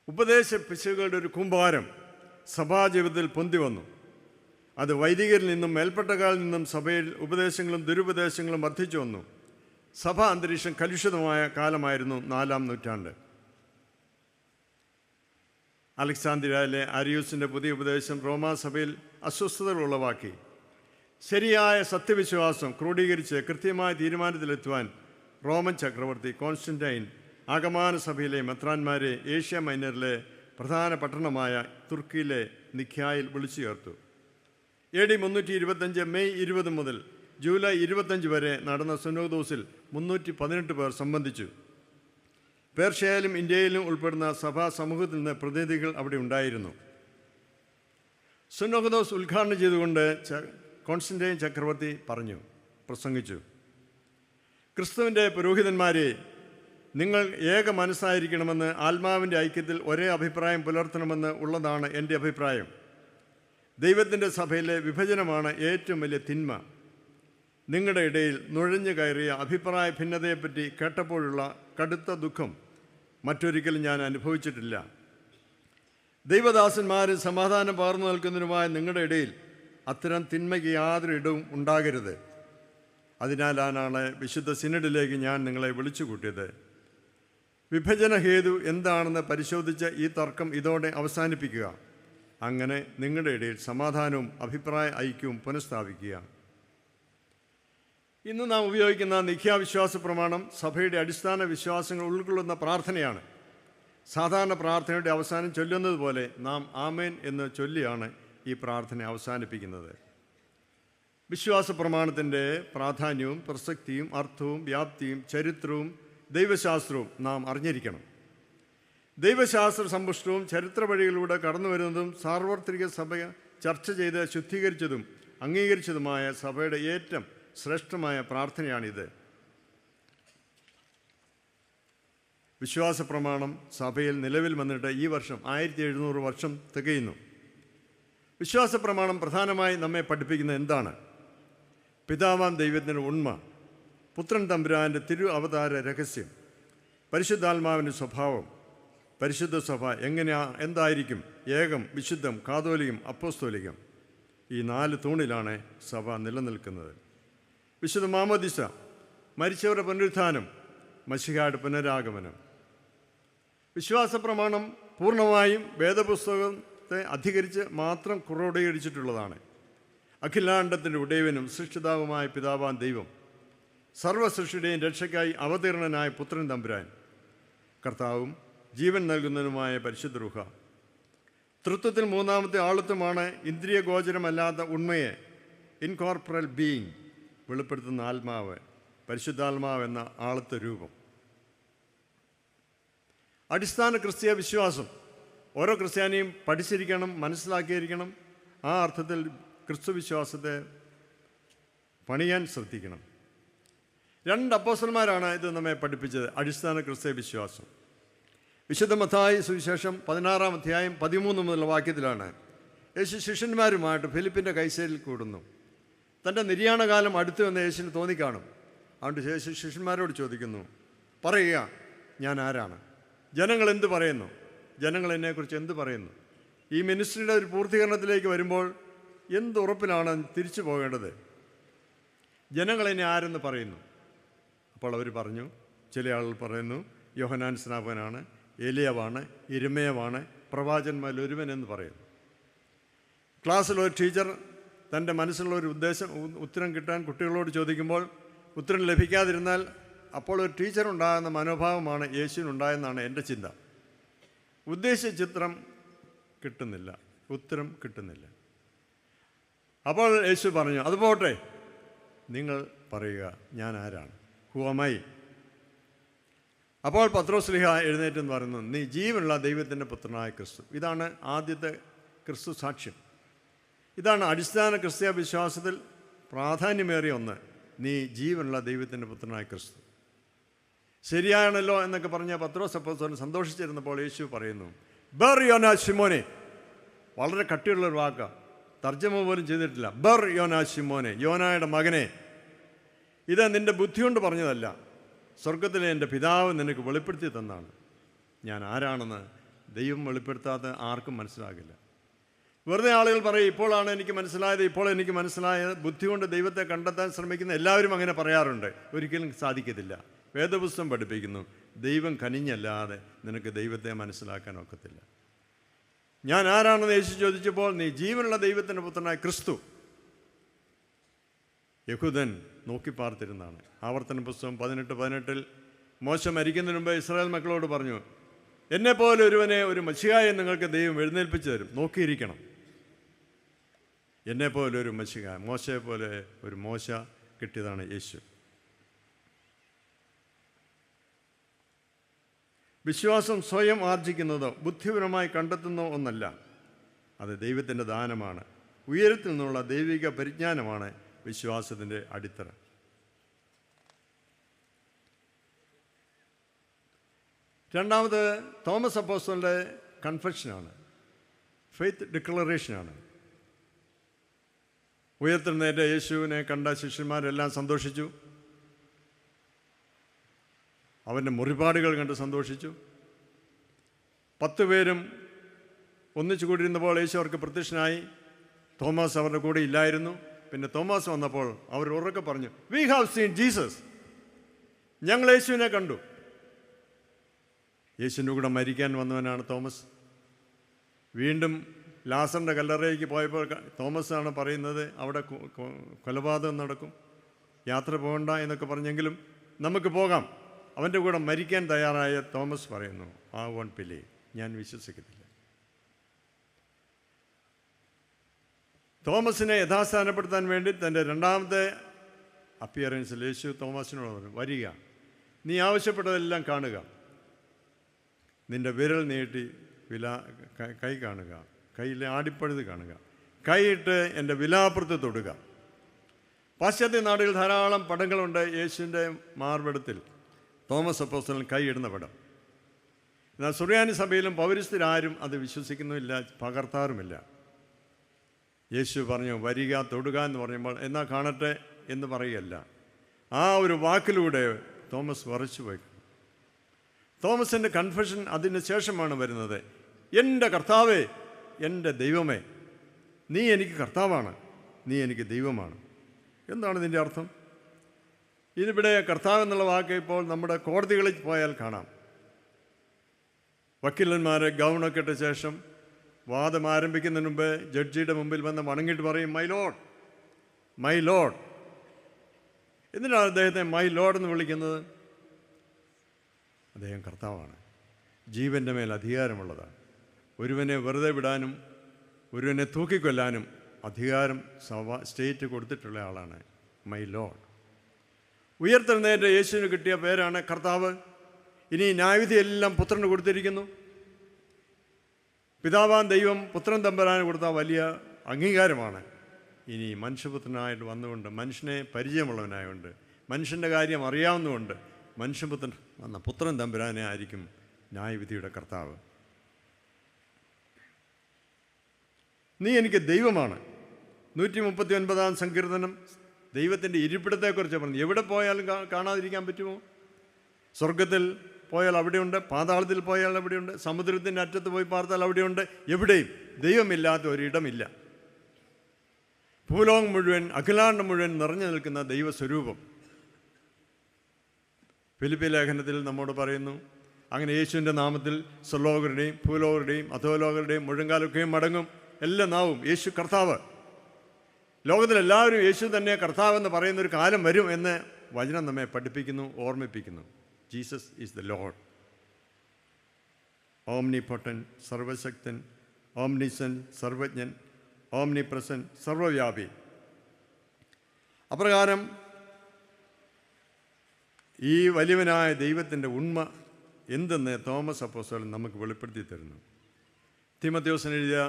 ഉപദേശ പിശകുകളുടെ ഒരു കൂമ്പാരം സഭാജീവിതത്തിൽ പൊന്തി വന്നു. അത് വൈദികരിൽ നിന്നും മേൽപ്പെട്ടക്കാരിൽ നിന്നും സഭയിൽ ഉപദേശങ്ങളും ദുരുപദേശങ്ങളും വർദ്ധിച്ചു വന്നു. സഭാ അന്തരീക്ഷം കലുഷിതമായ കാലമായിരുന്നു 4-ാം നൂറ്റാണ്ട്. അലക്സാന്ദ്രിയയിലെ അരിയൂസിൻ്റെ പുതിയ ഉപദേശം റോമാസഭയിൽ അസ്വസ്ഥതകൾ ഉളവാക്കി. ശരിയായ സത്യവിശ്വാസം ക്രോഡീകരിച്ച് കൃത്യമായ തീരുമാനത്തിലെത്തുവാൻ റോമൻ ചക്രവർത്തി കോൺസ്റ്റന്റൈൻ ആഗമാന സഭയിലെ മെത്രാന്മാരെ ഏഷ്യ മൈനറിലെ പ്രധാന പട്ടണമായ തുർക്കിയിലെ നിഖ്യായിൽ വിളിച്ചു ചേർത്തു. AD 325 മെയ് 20 മുതൽ ജൂലൈ 25 വരെ നടന്ന സുനോദോസിൽ 318 പേർ സംബന്ധിച്ചു. പേർഷ്യയിലും ഇന്ത്യയിലും ഉൾപ്പെടുന്ന സഭാ സമൂഹത്തിൽ നിന്ന് പ്രതിനിധികൾ അവിടെ ഉണ്ടായിരുന്നു. സുനോദോസ് ഉദ്ഘാടനം ചെയ്തുകൊണ്ട് കോൺസ്റ്റന്റൈൻ ചക്രവർത്തി പ്രസംഗിച്ചു. ക്രിസ്തുവിൻ്റെ പുരോഹിതന്മാരെ, നിങ്ങൾ ഏക മനസ്സായിരിക്കണമെന്ന്, ആത്മാവിൻ്റെ ഐക്യത്തിൽ ഒരേ അഭിപ്രായം പുലർത്തണമെന്ന് ഉള്ളതാണ് എൻ്റെ അഭിപ്രായം. ദൈവത്തിൻ്റെ സഭയിലെ വിഭജനമാണ് ഏറ്റവും വലിയ തിന്മ. നിങ്ങളുടെ ഇടയിൽ നുഴഞ്ഞു കയറിയ അഭിപ്രായ ഭിന്നതയെപ്പറ്റി കേട്ടപ്പോഴുള്ള കടുത്ത ദുഃഖം മറ്റൊരിക്കലും ഞാൻ അനുഭവിച്ചിട്ടില്ല. ദൈവദാസന്മാരും സമാധാനം പകർന്നു നിൽക്കുന്നതിനുമായ നിങ്ങളുടെ ഇടയിൽ അത്തരം തിന്മയ്ക്ക് യാതൊരു ഇടവും ഉണ്ടാകരുത്. അതിനാലാണ് വിശുദ്ധ സിനഡിലേക്ക് ഞാൻ നിങ്ങളെ വിളിച്ചു കൂട്ടിയത്. വിഭജന ഹേതു എന്താണെന്ന് പരിശോധിച്ച് ഈ തർക്കം ഇതോടെ അവസാനിപ്പിക്കുക. അങ്ങനെ നിങ്ങളുടെ ഇടയിൽ സമാധാനവും അഭിപ്രായ ഐക്യവും പുനഃസ്ഥാപിക്കുക. ഇന്ന് നാം ഉപയോഗിക്കുന്ന നിഖ്യാവിശ്വാസ പ്രമാണം സഭയുടെ അടിസ്ഥാന വിശ്വാസങ്ങൾ ഉൾക്കൊള്ളുന്ന പ്രാർത്ഥനയാണ്. സാധാരണ പ്രാർത്ഥനയുടെ അവസാനം ചൊല്ലുന്നത് പോലെ നാം ആമേൻ എന്ന് ചൊല്ലിയാണ് ഈ പ്രാർത്ഥന അവസാനിപ്പിക്കുന്നത്. വിശ്വാസ പ്രമാണത്തിൻ്റെ പ്രാധാന്യവും പ്രസക്തിയും അർത്ഥവും വ്യാപ്തിയും ചരിത്രവും ദൈവശാസ്ത്രവും നാം അറിഞ്ഞിരിക്കണം. ദൈവശാസ്ത്ര സമ്പുഷ്ടവും ചരിത്ര വഴികളിലൂടെ കടന്നു വരുന്നതും സാർവത്രിക സഭ ചർച്ച ചെയ്ത് ശുദ്ധീകരിച്ചതും അംഗീകരിച്ചതുമായ സഭയുടെ ഏറ്റവും ശ്രേഷ്ഠമായ പ്രാർത്ഥനയാണിത്. വിശ്വാസ പ്രമാണം സഭയിൽ നിലവിൽ വന്നിട്ട് ഈ വർഷം 1700 വർഷം തികയുന്നു. വിശ്വാസ പ്രമാണം പ്രധാനമായി നമ്മെ പഠിപ്പിക്കുന്നത് എന്താണ്? പിതാവാം ദൈവത്തിൻ്റെ ഉണ്മ, പുത്രൻ തമ്പുരാൻ്റെ തിരു അവതാര രഹസ്യം, പരിശുദ്ധാത്മാവിൻ്റെ സ്വഭാവം, പരിശുദ്ധ സഭ എന്തായിരിക്കും, ഏകം, വിശുദ്ധം, കാതോലികം, അപ്പോസ്തോലികം. ഈ 4 തൂണിലാണ് സഭ നിലനിൽക്കുന്നത്. വിശുദ്ധ മാമോദിസ, മരിച്ചവരുടെ പുനരുത്ഥാനം, മശിഹായുടെ പുനരാഗമനം. വിശ്വാസ പ്രമാണം പൂർണ്ണമായും വേദപുസ്തകത്തെ അധികരിച്ച് മാത്രം ക്രോഡീകരിച്ചിട്ടുള്ളതാണ്. അഖിലാണ്ടത്തിൻ്റെ ഉടയവനും സൃഷ്ടിതാവുമായ പിതാവാൻ ദൈവം, സർവ്വസൃഷ്ടിയുടെയും രക്ഷയ്ക്കായി അവതീർണനായ പുത്രൻ തമ്പുരാൻ, കർത്താവും ജീവൻ നൽകുന്നതിനുമായ പരിശുദ്ധ റൂഹ. തൃത്വത്തിൽ മൂന്നാമത്തെ ആളത്വമാണ് ഇന്ദ്രിയ ഗോചരമല്ലാത്ത ഉണ്മയെ, ഇൻകോർപ്പറൽ ബീയിങ്, വെളിപ്പെടുത്തുന്ന ആത്മാവ്, പരിശുദ്ധാത്മാവ് എന്ന ആളത്വ രൂപം. അടിസ്ഥാന ക്രിസ്തീയ വിശ്വാസം ഓരോ ക്രിസ്ത്യാനിയും പഠിച്ചിരിക്കണം, മനസ്സിലാക്കിയിരിക്കണം. ആ അർത്ഥത്തിൽ ക്രിസ്തു വിശ്വാസത്തെ പണിയാൻ ശ്രദ്ധിക്കണം. 2 അപ്പോസ്തലന്മാരാണ് ഇത് നമ്മെ പഠിപ്പിച്ചത്. അടിസ്ഥാന ക്രിസ്തീയ വിശ്വാസം വിശുദ്ധ മത്തായി സുവിശേഷം 16-ാം അധ്യായം 13 മുതലുള്ള വാക്യത്തിലാണ്. യേശു ശിഷ്യന്മാരുമായിട്ട് ഫിലിപ്പിൻ്റെ കൈസരിൽ കൂടുന്നു. തൻ്റെ നിര്യാണകാലം അടുത്തു എന്ന് യേശുവിന് തോന്നിക്കാണും. അതുകൊണ്ട് യേശു ശിഷ്യന്മാരോട് ചോദിക്കുന്നു, പറയുക, ഞാൻ ആരാണ്? ജനങ്ങൾ എന്ത് പറയുന്നു? ജനങ്ങൾ എന്നെക്കുറിച്ച് എന്ത് പറയുന്നു? ഈ മിനിസ്ട്രിയുടെ ഒരു പൂർത്തീകരണത്തിലേക്ക് വരുമ്പോൾ എന്ത് ഉറപ്പിലാണ് തിരിച്ചു പോകേണ്ടത്? ജനങ്ങൾ എന്നെ ആരെന്ന് പറയുന്നു? അപ്പോൾ അവർ പറഞ്ഞു, ചില ആളുകൾ പറയുന്നു യോഹന്നാൻ സ്നാപകനാണ്, ഏലിയാവാണ്, യിരെമ്യാവാണ്, പ്രവാചകന്മാരിൽ ഒരുവൻ എന്ന് പറയുന്നു. ക്ലാസ്സിലൊരു ടീച്ചർ തൻ്റെ മനസ്സിലുള്ള ഒരു ഉത്തരം കിട്ടാൻ കുട്ടികളോട് ചോദിക്കുമ്പോൾ ഉത്തരം ലഭിക്കാതിരുന്നാൽ അപ്പോൾ ഒരു ടീച്ചറുണ്ടാകുന്ന മനോഭാവമാണ് യേശുവിനുണ്ടായെന്നാണ് എൻ്റെ ചിന്ത. ഉദ്ദേശിച്ച ചിത്രം കിട്ടുന്നില്ല, ഉത്തരം കിട്ടുന്നില്ല. അപ്പോൾ യേശു പറഞ്ഞു, അത് പോട്ടെ, നിങ്ങൾ പറയുക, ഞാൻ ആരാണ്? Who am I? അപ്പോൾ പത്രോസ്ലീഹ എഴുന്നേറ്റെന്ന് പറയുന്നു, നീ ജീവനുള്ള ദൈവത്തിൻ്റെ പുത്രനായ ക്രിസ്തു. ഇതാണ് ആദ്യത്തെ ക്രിസ്തു സാക്ഷ്യം. ഇതാണ് അടിസ്ഥാന ക്രിസ്തീയ വിശ്വാസത്തിൽ പ്രാധാന്യമേറിയ ഒന്ന്. നീ ജീവനുള്ള ദൈവത്തിൻ്റെ പുത്രനായ ക്രിസ്തു. ശരിയാണല്ലോ എന്നൊക്കെ പറഞ്ഞ പത്രോസ് അപ്പോസ്തലൻ സന്തോഷിച്ചിരുന്നപ്പോൾ യേശു പറയുന്നു, ബർ യോനാ ശിമോനെ. വളരെ കട്ടിയുള്ളൊരു വാക്കാണ്, തർജ്ജമ പോലും ചെയ്തിട്ടില്ല. ബർ യോനാ ശിമോനെ, യോനായുടെ മകനെ, ഇത് നിൻ്റെ ബുദ്ധി കൊണ്ട് പറഞ്ഞതല്ല, സ്വർഗത്തിലെ എൻ്റെ പിതാവ് നിനക്ക് വെളിപ്പെടുത്തി തന്നാണ്. ഞാൻ ആരാണെന്ന് ദൈവം വെളിപ്പെടുത്താതെ ആർക്കും മനസ്സിലാകില്ല. വെറുതെ ആളുകൾ പറയും, ഇപ്പോഴാണ് എനിക്ക് മനസ്സിലായത്, ഇപ്പോൾ എനിക്ക് മനസ്സിലായത്. ബുദ്ധി കൊണ്ട് ദൈവത്തെ കണ്ടെത്താൻ ശ്രമിക്കുന്ന എല്ലാവരും അങ്ങനെ പറയാറുണ്ട്. ഒരിക്കലും സാധിക്കത്തില്ല. വേദപുസ്തകം പഠിപ്പിക്കുന്നു, ദൈവം കനിഞ്ഞല്ലാതെ നിനക്ക് ദൈവത്തെ മനസ്സിലാക്കാൻ ഒക്കത്തില്ല. ഞാൻ ആരാണെന്ന് യേശു ചോദിച്ചപ്പോൾ, നീ ജീവനുള്ള ദൈവത്തിൻ്റെ പുത്രനായ ക്രിസ്തു. യഹൂദൻ നോക്കി പാർത്തിരുന്നാണ്. ആവർത്തന പുസ്തകം 18:18 മോശ മരിക്കുന്നതിന് മുമ്പ് ഇസ്രായേൽ മക്കളോട് പറഞ്ഞു, എന്നെപ്പോലെ ഒരുവനെ, ഒരു മശിഹായെ നിങ്ങൾക്ക് ദൈവം എഴുന്നേൽപ്പിച്ചു തരും, നോക്കിയിരിക്കണം. എന്നെപ്പോലെ ഒരു മശിഹ, മോശയെ പോലെ ഒരു മോശ കിട്ടിയതാണ് യേശു. വിശ്വാസം സ്വയം ആർജിക്കുന്നതോ ബുദ്ധിപരമായി കണ്ടെത്തുന്നോ ഒന്നല്ല. അത് ദൈവത്തിൻ്റെ ദാനമാണ്. ഉയരത്തിൽ നിന്നുള്ള ദൈവിക പരിജ്ഞാനമാണ് വിശ്വാസത്തിൻ്റെ അടിത്തറ. രണ്ടാമത് തോമസ് അപ്പോസ്തലൻ്റെ കൺഫെഷനാണ്, ഫെയ്ത്ത് ഡിക്ലറേഷനാണ്. ഉയർത്തെഴുന്നേറ്റ യേശുവിനെ കണ്ട ശിഷ്യന്മാരെല്ലാം സന്തോഷിച്ചു. അവൻ്റെ മുറിപ്പാടുകൾ കണ്ട് സന്തോഷിച്ചു. 10 പേരും ഒന്നിച്ചു കൂടിയിരുന്നപ്പോൾ യേശു അവർക്ക് പ്രത്യക്ഷനായി. തോമസ് അവരുടെ കൂടെ ഇല്ലായിരുന്നു. പിന്നെ തോമസ് വന്നപ്പോൾ അവർ ഉറക്കെ പറഞ്ഞു, വി ഹാവ് സീൻ ജീസസ്. ഞങ്ങൾ യേശുവിനെ കണ്ടു. യേശുവിൻ്റെ കൂടെ മരിക്കാൻ വന്നവനാണ് തോമസ്. വീണ്ടും ലാസറിൻ്റെ കല്ലറയ്ക്ക് പോയപ്പോൾ തോമസാണ് പറയുന്നത്, അവിടെ കൊലപാതകം നടക്കും, യാത്ര പോകണ്ട എന്നൊക്കെ പറഞ്ഞെങ്കിലും നമുക്ക് പോകാം. അവൻ്റെ കൂടെ മരിക്കാൻ തയ്യാറായ തോമസ് പറയുന്നു, ആ വോണ്ട് ബിലീവ്, ഞാൻ വിശ്വസിക്കത്തില്ല. തോമസിനെ യഥാസ്ഥാനപ്പെടുത്താൻ വേണ്ടി തൻ്റെ രണ്ടാമത്തെ അപ്പിയറൻസിൽ യേശു തോമസിനോട് പറഞ്ഞു, വരിക, നീ ആവശ്യപ്പെട്ടതെല്ലാം കാണുക, നിൻ്റെ വിരൽ നീട്ടി കൈ കാണുക, കയ്യിലെ ആടിപ്പഴുത് കാണുക, കൈയിട്ട് എൻ്റെ വിലാപ്പുറത്ത് തൊടുക. പാശ്ചാത്യ നാടുകളിൽ ധാരാളം പടങ്ങളുണ്ട്. യേശുവിൻ്റെ മാർബിടത്തിൽ തോമസ് അപ്പോസ്തലൻ കൈയിടുന്ന പടം. എന്നാൽ സുറിയാനി സഭയിലും പൗരസ്ത്യരാരും അത് വിശ്വസിക്കുന്നുമില്ല, പകർത്താറുമില്ല. യേശു പറഞ്ഞു, വരിക, തൊടുക എന്ന് പറയുമ്പോൾ എന്നാൽ കാണട്ടെ എന്ന് പറയുകയല്ല. ആ ഒരു വാക്കിലൂടെ തോമസ് വരച്ചു പോയി. തോമസിൻ്റെ കൺഫെഷൻ അതിന് ശേഷമാണ് വരുന്നത്. എൻ്റെ കർത്താവേ, എൻ്റെ ദൈവമേ, നീ എനിക്ക് കർത്താവാണ്, നീ എനിക്ക് ദൈവമാണ്. എന്താണ് ഇതിൻ്റെ അർത്ഥം? ഇതിവിടെ കർത്താവ് എന്നുള്ള വാക്ക് ഇപ്പോൾ നമ്മുടെ കോടതികളിൽ പോയാൽ കാണാം. വക്കീലന്മാരെ ഗൗണൊക്കെ ഇട്ട ശേഷം വാദം ആരംഭിക്കുന്നതിന് മുമ്പ് ജഡ്ജിയുടെ മുമ്പിൽ വന്ന് വണങ്ങിയിട്ട് പറയും, മൈ ലോഡ്, മൈ ലോഡ്. എന്തിനാണ് അദ്ദേഹത്തെ മൈ ലോഡ് എന്ന് വിളിക്കുന്നത്? അദ്ദേഹം കർത്താവാണ്, ജീവൻ്റെ മേൽ അധികാരമുള്ളതാണ്. ഒരുവനെ വെറുതെ വിടാനും ഒരുവനെ തൂക്കിക്കൊല്ലാനും അധികാരം സ്റ്റേറ്റ് കൊടുത്തിട്ടുള്ള ആളാണ് മൈ ലോഡ്. ഉയർത്തെഴുന്നേറ്റ യേശുവിന് കിട്ടിയ പേരാണ് കർത്താവ്. ഇനി ന്യായവിധിയെല്ലാം പുത്രന് കൊടുത്തിരിക്കുന്നു. പിതാവാൻ ദൈവം പുത്രൻ തമ്പുരാന് കൊടുത്ത വലിയ അംഗീകാരമാണ്. ഇനി മനുഷ്യപുത്രനായിട്ട് വന്നുകൊണ്ട്, മനുഷ്യനെ പരിചയമുള്ളവനായതുകൊണ്ട്, മനുഷ്യൻ്റെ കാര്യം അറിയാവുന്നതുകൊണ്ട്, മനുഷ്യപുത്രൻ വന്ന പുത്രൻ തമ്പുരാനെ ആയിരിക്കും ന്യായവിധിയുടെ കർത്താവ്. നീ എനിക്ക് ദൈവമാണ്. 139 സങ്കീർത്തനം ദൈവത്തിൻ്റെ ഇരിപ്പിടത്തെക്കുറിച്ച് പറഞ്ഞു. എവിടെ പോയാലും കാണാതിരിക്കാൻ പറ്റുമോ? സ്വർഗത്തിൽ പോയാൽ അവിടെയുണ്ട്, പാതാളത്തിൽ പോയാൽ അവിടെയുണ്ട്, സമുദ്രത്തിൻ്റെ അറ്റത്ത് പോയി പാർത്താൽ അവിടെയുണ്ട്. എവിടെയും ദൈവമില്ലാത്ത ഒരിടമില്ല. ഭൂലോകം മുഴുവൻ, അഖിലാണ്ടം മുഴുവൻ നിറഞ്ഞു നിൽക്കുന്ന ദൈവസ്വരൂപം. ഫിലിപ്പി ലേഖനത്തിൽ നമ്മോട് പറയുന്നു, അങ്ങനെ യേശുവിൻ്റെ നാമത്തിൽ സ്വർലോകരുടെയും ഭൂലോകരുടെയും അധോലോകരുടെയും മുഴങ്കാലൊക്കെയും മടങ്ങും, എല്ലാ നാവും യേശു കർത്താവ്. ലോകത്തിലെല്ലാവരും യേശു തന്നെ കർത്താവെന്ന് പറയുന്നൊരു കാലം വരും എന്ന് വചനം നമ്മെ പഠിപ്പിക്കുന്നു, ഓർമ്മിപ്പിക്കുന്നു. ജീസസ് ഈസ് ദ ലോർഡ്, ഓംനിപൊട്ടൻ, സർവശക്തൻ, ഓംനിസൻ, സർവജ്ഞൻ, ഓംനിപ്രസൻ, സർവവ്യാപി. അപ്രകാരം ഈ വലിയവനായ ദൈവത്തിൻ്റെ ഉണ്മ എന്തെന്ന് തോമസ് അപ്പോസ്തലൻ നമുക്ക് വെളിപ്പെടുത്തി തരുന്നു. തീമോഥെയോസിന് എഴുതിയ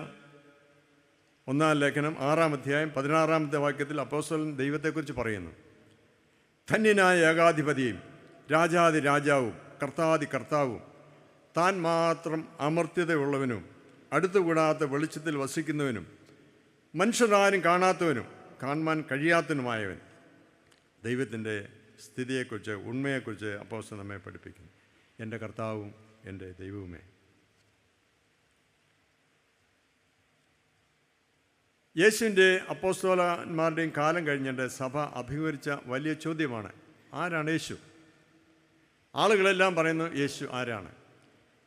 1-ാം ലേഖനം 6-ാം അധ്യായം 16-ാമത്തെ വാക്യത്തിൽ അപ്പോസ്തലൻ ദൈവത്തെക്കുറിച്ച് പറയുന്നു: ധന്യനായ ഏകാധിപതിയും രാജാതി രാജാവും കർത്താതി കർത്താവും, താൻ മാത്രം അമർത്യതയുള്ളവനും അടുത്തുകൂടാത്ത വെളിച്ചത്തിൽ വസിക്കുന്നവനും മനുഷ്യരാരും കാണാത്തവനും കാണുവാൻ കഴിയാത്തവനുമായവൻ. ദൈവത്തിൻ്റെ സ്ഥിതിയെക്കുറിച്ച്, ഉണ്മയെക്കുറിച്ച് അപ്പോസ്തലൻ നമ്മെ പഠിപ്പിക്കുന്നു. എൻ്റെ കർത്താവും എൻ്റെ ദൈവവുമേ. യേശുവിൻ്റെ അപ്പോസ്തലന്മാരുടെയും കാലം കഴിഞ്ഞിട്ട് സഭ അഭിമുഖീകരിച്ച വലിയ ചോദ്യമാണ്: ആരാണ് യേശു? ആളുകളെല്ലാം പറയുന്നു യേശു ആരാണ്?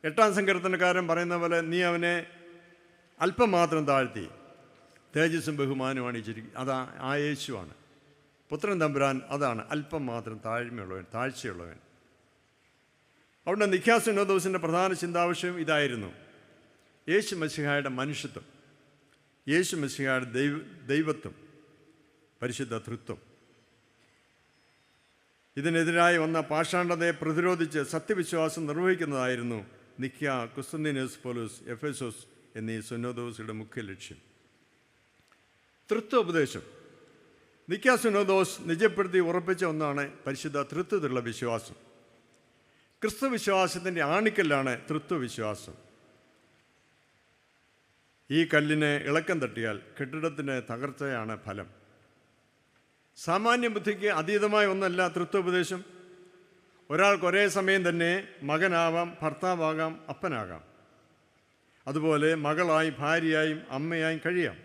8-ാം സങ്കീർത്തനക്കാരൻ പറയുന്ന പോലെ, നീ അവനെ അല്പം മാത്രം താഴ്ത്തി, തേജസ്സും ബഹുമാനവും അണിയിച്ചിരിക്കും. അതാ ആ യേശുവാണ്. പുത്രൻ തമ്പുരാൻ അതാണ്, അല്പം മാത്രം താഴ്മയുള്ളവൻ, താഴ്ചയുള്ളവൻ. അവിടെ നിഖ്യാ സുന്നോദോസിൻ്റെ പ്രധാന ചിന്താവിഷയം ഇതായിരുന്നു: യേശു മശിഹായുടെ മനുഷ്യത്വം, യേശു മശിഹായുടെ ദൈവത്വം, പരിശുദ്ധ തൃത്വം. ഇതിനെതിരായി വന്ന പാഷാണ്ഡതയെ പ്രതിരോധിച്ച് സത്യവിശ്വാസം നിർവഹിക്കുന്നതായിരുന്നു നിഖ്യ, കുസ്തന്തീനോസ്, പൗലോസ്, എഫേസോസ് എന്നീ സുന്നോദോസുകളുടെ മുഖ്യ ലക്ഷ്യം. തൃത്വോപദേശം. നിഖ്യ സുന്നോദോസ് നിജപ്പെടുത്തി ഉറപ്പിച്ച ഒന്നാണ് പരിശുദ്ധ തൃത്വത്തിലുള്ള വിശ്വാസം. ക്രിസ്തു വിശ്വാസത്തിൻ്റെ ആണിക്കല്ലാണ് തൃത്വവിശ്വാസം. ഈ കല്ലിന് ഇളക്കം തട്ടിയാൽ കെട്ടിടത്തിൻ്റെ തകർച്ചയാണ് ഫലം. സാമാന്യ ബുദ്ധിക്ക് അതീതമായ ഒന്നല്ല തൃത്വോപദേശം. ഒരാൾക്ക് ഒരേ സമയം തന്നെ മകനാവാം, ഭർത്താവാകാം, അപ്പനാകാം. അതുപോലെ മകളായും ഭാര്യയായും അമ്മയായും കഴിയാം.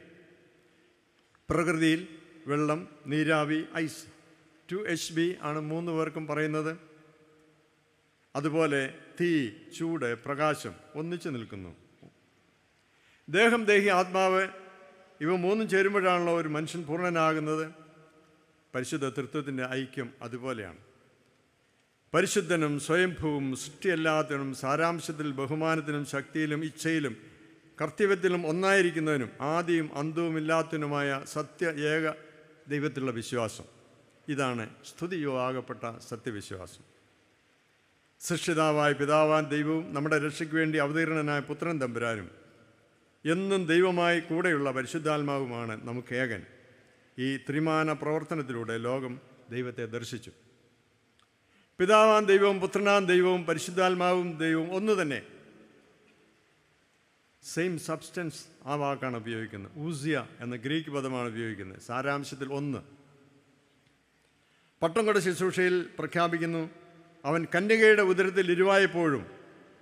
പ്രകൃതിയിൽ വെള്ളം, നീരാവി, ഐസ്, 2HB ആണ് 3 പേർക്കും പറയുന്നത്. അതുപോലെ തീ, ചൂട്, പ്രകാശം ഒന്നിച്ചു നിൽക്കുന്നു. ദേഹം, ദേഹി, ആത്മാവ് ഇവ 3 ചേരുമ്പോഴാണല്ലോ ഒരു മനുഷ്യൻ പൂർണ്ണനാകുന്നത്. പരിശുദ്ധ തൃത്വത്തിൻ്റെ ഐക്യം അതുപോലെയാണ്. പരിശുദ്ധനും സ്വയംഭൂവും സൃഷ്ടിയല്ലാത്തവനും സാരാംശത്തിൽ ബഹുമാനത്തിനും ശക്തിയിലും ഇച്ഛയിലും കർത്തവ്യത്തിലും ഒന്നായിരിക്കുന്നവനും ആദിയും അന്തവുമില്ലാത്തവനുമായ സത്യ ഏക ദൈവത്തിലുള്ള വിശ്വാസം. ഇതാണ് സ്തുതിയോഗ്യപ്പെട്ട സത്യവിശ്വാസം. സൃഷ്ടിതാവായ പിതാവാൻ ദൈവവും നമ്മുടെ രക്ഷയ്ക്ക് വേണ്ടി അവതീർണനായ പുത്രൻ തമ്പുരാനും എന്നും ദൈവമായി കൂടെയുള്ള പരിശുദ്ധാത്മാവുമാണ് നമുക്ക് ഏകൻ. ഈ ത്രിമാന പ്രവർത്തനത്തിലൂടെ ലോകം ദൈവത്തെ ദർശിച്ചു. പിതാവാൻ ദൈവവും പുത്രനാൻ ദൈവവും പരിശുദ്ധാത്മാവും ദൈവവും ഒന്ന് തന്നെ. സെയിം സബ്സ്റ്റൻസ് ആ വാക്കാണ് ഉപയോഗിക്കുന്നത്. ഊസിയ എന്ന ഗ്രീക്ക് പദമാണ് ഉപയോഗിക്കുന്നത്. സാരാംശത്തിൽ ഒന്ന്. പട്ടംകൊട ശുശ്രൂഷയിൽ പ്രഖ്യാപിക്കുന്നു: അവൻ കന്യകയുടെ ഉദരത്തിൽ ഇരുവായപ്പോഴും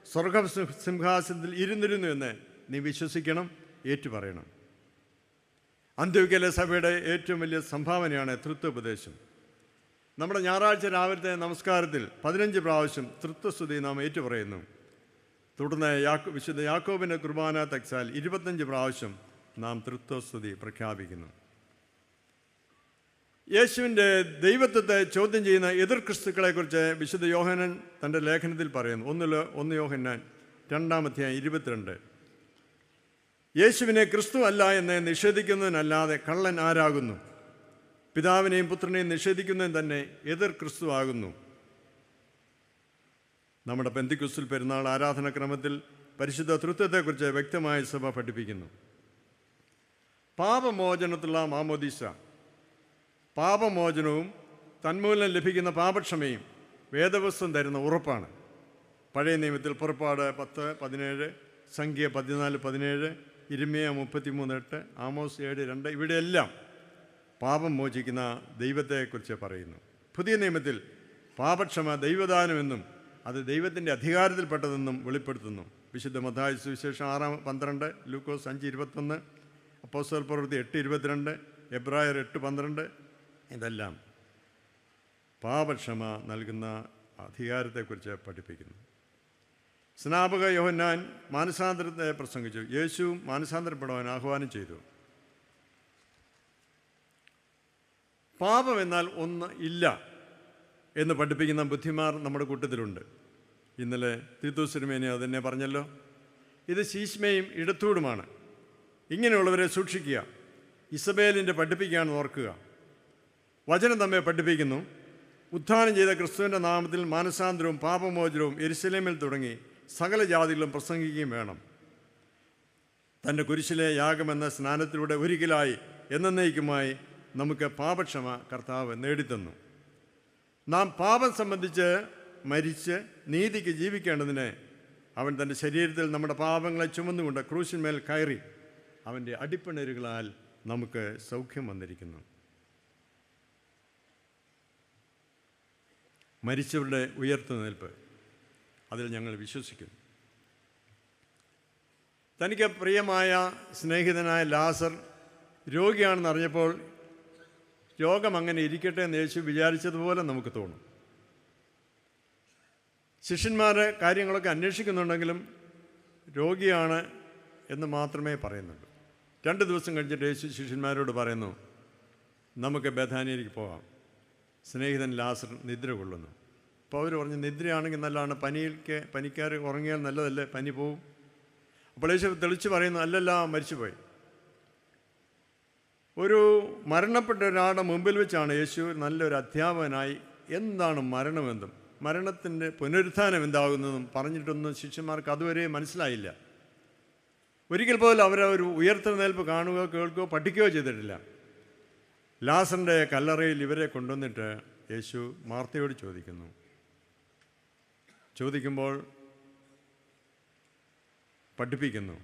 സ്വർഗ സിംഹാസനത്തിൽ ഇരുന്നിരുന്നു എന്ന് നീ വിശ്വസിക്കണം, ഏറ്റുപറയണം. അന്ത്യോക്യയിലെ സഭയുടെ ഏറ്റവും വലിയ സംഭാവനയാണ് തൃത്വോപദേശം. നമ്മുടെ ഞായറാഴ്ച രാവിലത്തെ നമസ്കാരത്തിൽ 15 പ്രാവശ്യം തൃത്വസ്തുതി നാം ഏറ്റുപറയുന്നു. തുടർന്ന് വിശുദ്ധ യാക്കോബിൻ്റെ കുർബാന തക്സാൽ 25 പ്രാവശ്യം നാം തൃത്വസ്തുതി പ്രഖ്യാപിക്കുന്നു. യേശുവിൻ്റെ ദൈവത്വത്തെ ചോദ്യം ചെയ്യുന്ന എതിർ ക്രിസ്തുക്കളെക്കുറിച്ച് വിശുദ്ധ യോഹന്നാൻ തൻ്റെ ലേഖനത്തിൽ പറയുന്നു. 1 യോഹന്നാൻ 2-ാം അധ്യായം 22. യേശുവിനെ ക്രിസ്തു അല്ല എന്ന് നിഷേധിക്കുന്നതിനല്ലാതെ കള്ളൻ ആരാകുന്നു? പിതാവിനെയും പുത്രനെയും നിഷേധിക്കുന്നതിന് തന്നെ എതിർ ക്രിസ്തു ആകുന്നു. നമ്മുടെ പെന്തിക്കോസ്തൽ പെരുന്നാൾ ആരാധനാക്രമത്തിൽ പരിശുദ്ധ തൃത്വത്തെക്കുറിച്ച് വ്യക്തമായ സഭ പഠിപ്പിക്കുന്നു. പാപമോചനത്തിലുള്ള മാമോദീസ, പാപമോചനവും തന്മൂലം ലഭിക്കുന്ന പാപക്ഷമയും വേദപുസ്തകം തരുന്ന ഉറപ്പാണ്. പഴയ നിയമത്തിൽ പുറപ്പാട് 10:17, സംഖ്യ 14:17, ഇരിമ്യ 33:8, ആമോസ് 7:2 ഇവിടെയെല്ലാം പാപം മോചിക്കുന്ന ദൈവത്തെക്കുറിച്ച് പറയുന്നു. പുതിയ നിയമത്തിൽ പാപക്ഷമ ദൈവദാനമെന്നും അത് ദൈവത്തിൻ്റെ അധികാരത്തിൽപ്പെട്ടതെന്നും വെളിപ്പെടുത്തുന്നു. വിശുദ്ധ മത്തായി സുവിശേഷം 6:12, ലൂക്കോസ് 5:21, അപ്പോസ്തല പ്രവൃത്തി 8:22, എബ്രായർ 8:12 ഇതെല്ലാം പാപക്ഷമ നൽകുന്ന അധികാരത്തെക്കുറിച്ച് പഠിപ്പിക്കുന്നു. സ്നാപക യോഹന്നാൻ മാനസാന്തരത്തെ പ്രസംഗിച്ചു. യേശുവും മാനസാന്തരപ്പെടുവാൻ ആഹ്വാനം ചെയ്തു. പാപം എന്നാൽ ഒന്ന് ഇല്ല എന്ന് പഠിപ്പിക്കുന്ന ബുദ്ധിമാർ നമ്മുടെ കൂട്ടത്തിലുണ്ട്. ഇന്നലെ തീത്തോസ് തിരുമേനി അതെന്നെ പറഞ്ഞല്ലോ. ഇത് ശീശ്മയും ഇടത്തൂടുമാണ്. ഇങ്ങനെയുള്ളവരെ സൂക്ഷിക്കുക. ഇസബേലിൻ്റെ പഠിപ്പിക്കുകയാണെന്ന് ഓർക്കുക. വചനം നമ്മെ പഠിപ്പിക്കുന്നു, ഉത്ഥാനം ചെയ്ത ക്രിസ്തുവിൻ്റെ നാമത്തിൽ മാനസാന്തരവും പാപമോചനവും യെരുശലേമിൽ തുടങ്ങി സകല ജാതികളും പ്രസംഗിക്കുകയും വേണം. തൻ്റെ കുരിശിലെ യാഗമെന്ന സ്നാനത്തിലൂടെ ഒരിക്കലായി എന്നേക്കുമായി നമുക്ക് പാപക്ഷമ കർത്താവ് നേടിത്തന്നു. നാം പാപം സംബന്ധിച്ച് മരിച്ച് നീതിക്ക് ജീവിക്കേണ്ടതിന് അവൻ തൻ്റെ ശരീരത്തിൽ നമ്മുടെ പാപങ്ങളെ ചുമന്നുകൊണ്ട് ക്രൂശിന്മേൽ കയറി അവൻ്റെ അടിപ്പിണരുകളാൽ നമുക്ക് സൗഖ്യം വന്നിരിക്കുന്നു. മരിച്ചവരുടെ ഉയർത്തുനിൽപ്പ്, അതിൽ ഞങ്ങൾ വിശ്വസിക്കുന്നു. തനിക്ക് പ്രിയമായ സ്നേഹിതനായ ലാസർ രോഗിയാണെന്ന് അറിഞ്ഞപ്പോൾ രോഗം അങ്ങനെ ഇരിക്കട്ടെ എന്ന് യേശു വിചാരിച്ചതുപോലെ നമുക്ക് തോന്നും. ശിഷ്യന്മാർ കാര്യങ്ങളൊക്കെ അന്വേഷിക്കുന്നുണ്ടെങ്കിലും രോഗിയാണ് എന്ന് മാത്രമേ പറയുന്നുള്ളൂ. 2 ദിവസം കഴിഞ്ഞിട്ട് യേശു ശിഷ്യന്മാരോട് പറയുന്നു, നമുക്ക് ബഥാനിയിലേക്ക് പോകാം, സ്നേഹിതൻ ലാസർ നിദ്ര കൊള്ളുന്നു. അപ്പോൾ അവർ പറഞ്ഞു, നിദ്രയാണെങ്കിൽ നല്ലതാണ്, പനിക്കാർ ഉറങ്ങിയാൽ നല്ലതല്ലേ, പനി പോവും. അപ്പോൾ യേശു തെളിച്ച് പറയുന്നു, അല്ലല്ല, മരിച്ചുപോയി. ഒരു മരണപ്പെട്ട ഒരാളുടെ മുമ്പിൽ വെച്ചാണ് യേശു നല്ലൊരു അധ്യാപകനായി എന്താണ് മരണമെന്നും മരണത്തിൻ്റെ പുനരുത്ഥാനം എന്താകുന്നതും പറഞ്ഞിട്ടൊന്നും ശിഷ്യന്മാർക്ക് അതുവരെ മനസ്സിലായില്ല. ഒരിക്കൽ പോലും അവരൊരു ഉയർത്തെഴുന്നേൽപ്പ് കാണുകയോ കേൾക്കുകയോ പഠിക്കുകയോ ചെയ്തിട്ടില്ല. ലാസറിൻ്റെ കല്ലറയിൽ ഇവരെ കൊണ്ടുവന്നിട്ട് യേശു മാർത്തയോട് ചോദിക്കുമ്പോൾ പഠിപ്പിക്കുന്നു,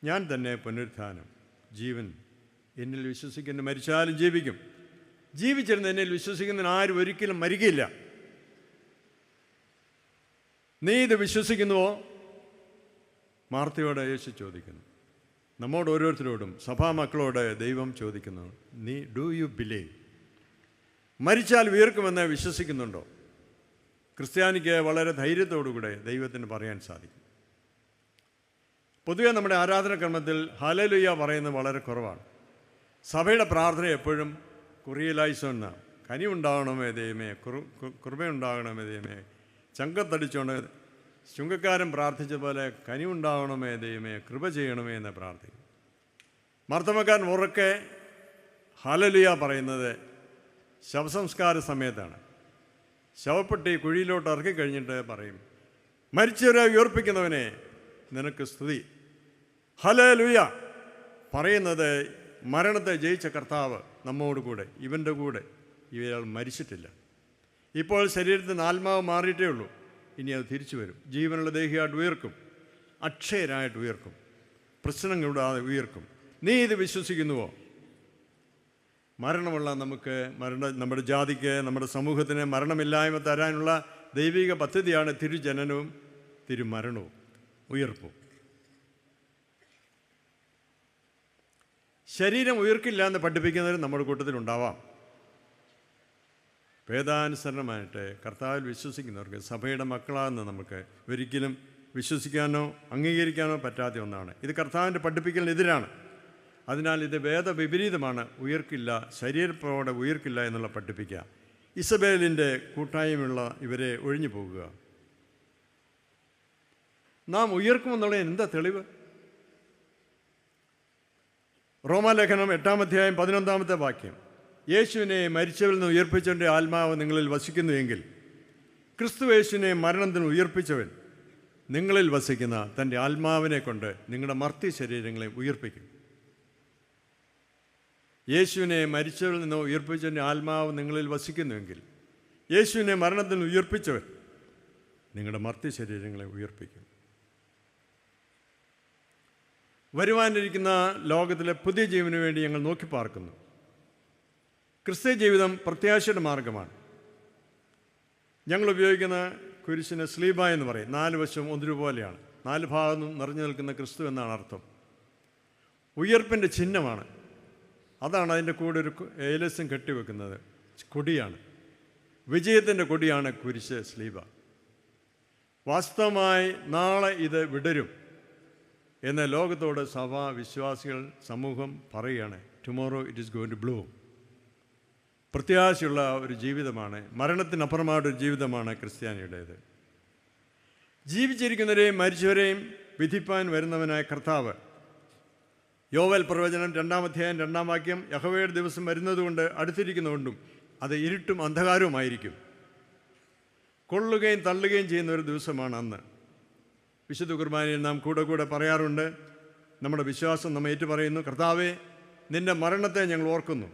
ഞാൻ തന്നെ പുനരുത്ഥാനം ജീവൻ, എന്നിൽ വിശ്വസിക്കുന്ന മരിച്ചാലും ജീവിക്കും, ജീവിച്ചിരുന്ന എന്നിൽ വിശ്വസിക്കുന്നതിന് ആരും ഒരിക്കലും മരിക്കില്ല. നീ ഇത് വിശ്വസിക്കുന്നുവോ? മാർത്തയോട് യേശു ചോദിക്കുന്നു. നമ്മോട് ഓരോരുത്തരോടും സഭാമക്കളോട് ദൈവം ചോദിക്കുന്നു, ഡു യു ബിലീവ്? മരിച്ചാൽ ഉയർക്കുമെന്ന് വിശ്വസിക്കുന്നുണ്ടോ? ക്രിസ്ത്യാനിക്ക് വളരെ ധൈര്യത്തോടുകൂടെ ദൈവത്തിന് പറയാൻ സാധിക്കും. പൊതുവെ നമ്മുടെ ആരാധനാക്രമത്തിൽ ഹല്ലേലൂയ പറയുന്നത് വളരെ കുറവാണ്. സഭയുടെ പ്രാർത്ഥന എപ്പോഴും കുറിയലായിസോ എന്നാണ്. കനിവുണ്ടാകണമേ ദൈവമേ, കൃപയുണ്ടാകണമേ ദൈവമേ. ചങ്കത്തടിച്ചുകൊണ്ട് ചുങ്കക്കാരൻ പ്രാർത്ഥിച്ച പോലെ കനിവുണ്ടാകണമേ ദൈവമേ, കൃപ ചെയ്യണമേ എന്ന് പ്രാർത്ഥിക്കും. മർത്തമക്കാരൻ ഉറക്കെ ഹല്ലേലൂയ പറയുന്നത് ശവസംസ്കാര സമയത്താണ്. ശവപ്പെട്ടി കുഴിയിലോട്ട് ഇറക്കി കഴിഞ്ഞിട്ട് പറയും, മരിച്ചവരെ ഉയർപ്പിക്കുന്നവനെ നിനക്ക് സ്തുതി. ഹല്ലേലൂയ പറയുന്നത് മരണത്തെ ജയിച്ച കർത്താവ് നമ്മോട് കൂടെ, ഇവൻ്റെ കൂടെ ഇവയാൾ മരിച്ചിട്ടില്ല. ഇപ്പോൾ ശരീരത്തിന് ആത്മാവ് മാറിയിട്ടേ ഉള്ളൂ, ഇനി അത് തിരിച്ചു വരും. ജീവനുള്ള ദേഹിയായിട്ട് ഉയർക്കും, അക്ഷയരായിട്ട് ഉയർക്കും, പ്രശ്നങ്ങളിടാതെ ഉയർക്കും. നീ ഇത് വിശ്വസിക്കുന്നുവോ? മരണമുള്ള നമ്മുടെ ജാതിക്ക്, നമ്മുടെ സമൂഹത്തിന് മരണമില്ലായ്മ തരാനുള്ള ദൈവിക പദ്ധതിയാണ് തിരുജനനവും തിരുമരണവും ഉയർപ്പും. ശരീരം ഉയർക്കില്ല എന്ന് പഠിപ്പിക്കുന്നവർ നമ്മുടെ കൂട്ടത്തിലുണ്ടാവാം. വേദാനുസരണമായിട്ട് കർത്താവിൽ വിശ്വസിക്കുന്നവർക്ക്, സഭയുടെ മക്കളാണെന്ന് നമുക്ക് ഒരിക്കലും വിശ്വസിക്കാനോ അംഗീകരിക്കാനോ പറ്റാത്ത ഒന്നാണ്. ഇത് കർത്താവിൻ്റെ പഠിപ്പിക്കലിനെതിരാണ്. അതിനാൽ ഇത് വേദവിപരീതമാണ്. ഉയർക്കില്ല, ശരീരപ്രവോടെ ഉയർക്കില്ല എന്നുള്ള പഠിപ്പിക്കുക. ഇസബേലിൻ്റെ കൂട്ടായ്മയുള്ള ഇവരെ ഒഴിഞ്ഞു പോകുക. നാം ഉയർക്കുമെന്നുള്ള എന്താ തെളിവ്? റോമാലേഖനം 8-ാം അധ്യായം 11-ാമത്തെ വാക്യം, യേശുവിനെ മരിച്ചവരിൽ നിന്ന് ഉയർപ്പിച്ചവൻ്റെ ആത്മാവ് നിങ്ങളിൽ വസിക്കുന്നുവെങ്കിൽ ക്രിസ്തു യേശുവിനെ മരണത്തിന് ഉയർപ്പിച്ചവൻ നിങ്ങളിൽ വസിക്കുന്ന തൻ്റെ ആത്മാവിനെ കൊണ്ട് നിങ്ങളുടെ മർത്യ ശരീരങ്ങളെ ഉയർപ്പിക്കും. യേശുവിനെ മരിച്ചവരിൽ നിന്ന് ഉയർപ്പിച്ചവൻ്റെ ആത്മാവ് നിങ്ങളിൽ വസിക്കുന്നുവെങ്കിൽ യേശുവിനെ മരണത്തിന് ഉയർപ്പിച്ചവൻ നിങ്ങളുടെ മർത്യ ശരീരങ്ങളെ ഉയർപ്പിക്കും. വരുവാനിരിക്കുന്ന ലോകത്തിലെ പുതിയ ജീവന് വേണ്ടി ഞങ്ങൾ നോക്കി പാർക്കുന്നു. ക്രിസ്ത്യ ജീവിതം പ്രത്യാശയുടെ മാർഗമാണ്. ഞങ്ങൾ ഉപയോഗിക്കുന്ന കുരിശിന് സ്ലീബ എന്ന് പറയും. 4 വശവും ഒന്നുപോലെയാണ്. 4 ഭാഗത്തും നിറഞ്ഞു നിൽക്കുന്ന ക്രിസ്തു എന്നാണ് അർത്ഥം. ഉയർപ്പിൻ്റെ ചിഹ്നമാണ്. അതാണ് അതിൻ്റെ കൂടെ ഒരു ഏലസും കെട്ടിവെക്കുന്നത്. കൊടിയാണ്, വിജയത്തിൻ്റെ കൊടിയാണ് കുരിശ് സ്ലീബ. വാസ്തവമായി നാളെ ഇത് വിടരും എന്ന് ലോകത്തോട് സഭ, വിശ്വാസികൾ, സമൂഹം പറയുകയാണ്. Tomorrow it is going to bloom. പ്രത്യാശയുള്ള ഒരു ജീവിതമാണ്, മരണത്തിനപ്പുറമായിട്ടൊരു ജീവിതമാണ് ക്രിസ്ത്യാനിയുടേത്. ജീവിച്ചിരിക്കുന്നവരെയും മരിച്ചവരെയും വിധിപ്പാൻ വരുന്നവനായ കർത്താവ് യോവേൽ പ്രവചനം 2-ാം അധ്യായം 2-ാം വാക്യം, യഹോവയുടെ ദിവസം വരുന്നതുകൊണ്ട് അടുത്തിരിക്കുന്നതുകൊണ്ടും അത് ഇരുട്ടും അന്ധകാരവുമായിരിക്കും. കൊള്ളുകയും തള്ളുകയും ചെയ്യുന്ന ഒരു ദിവസമാണ് അന്ന്. വിശുദ്ധ കുർബാനയിൽ നാം കൂടെ പറയാറുണ്ട്, നമ്മുടെ വിശ്വാസം നമ്മെ ഏറ്റുപറയുന്നു. കർത്താവേ, നിൻ്റെ മരണത്തെ ഞങ്ങൾ ഓർക്കുന്നു,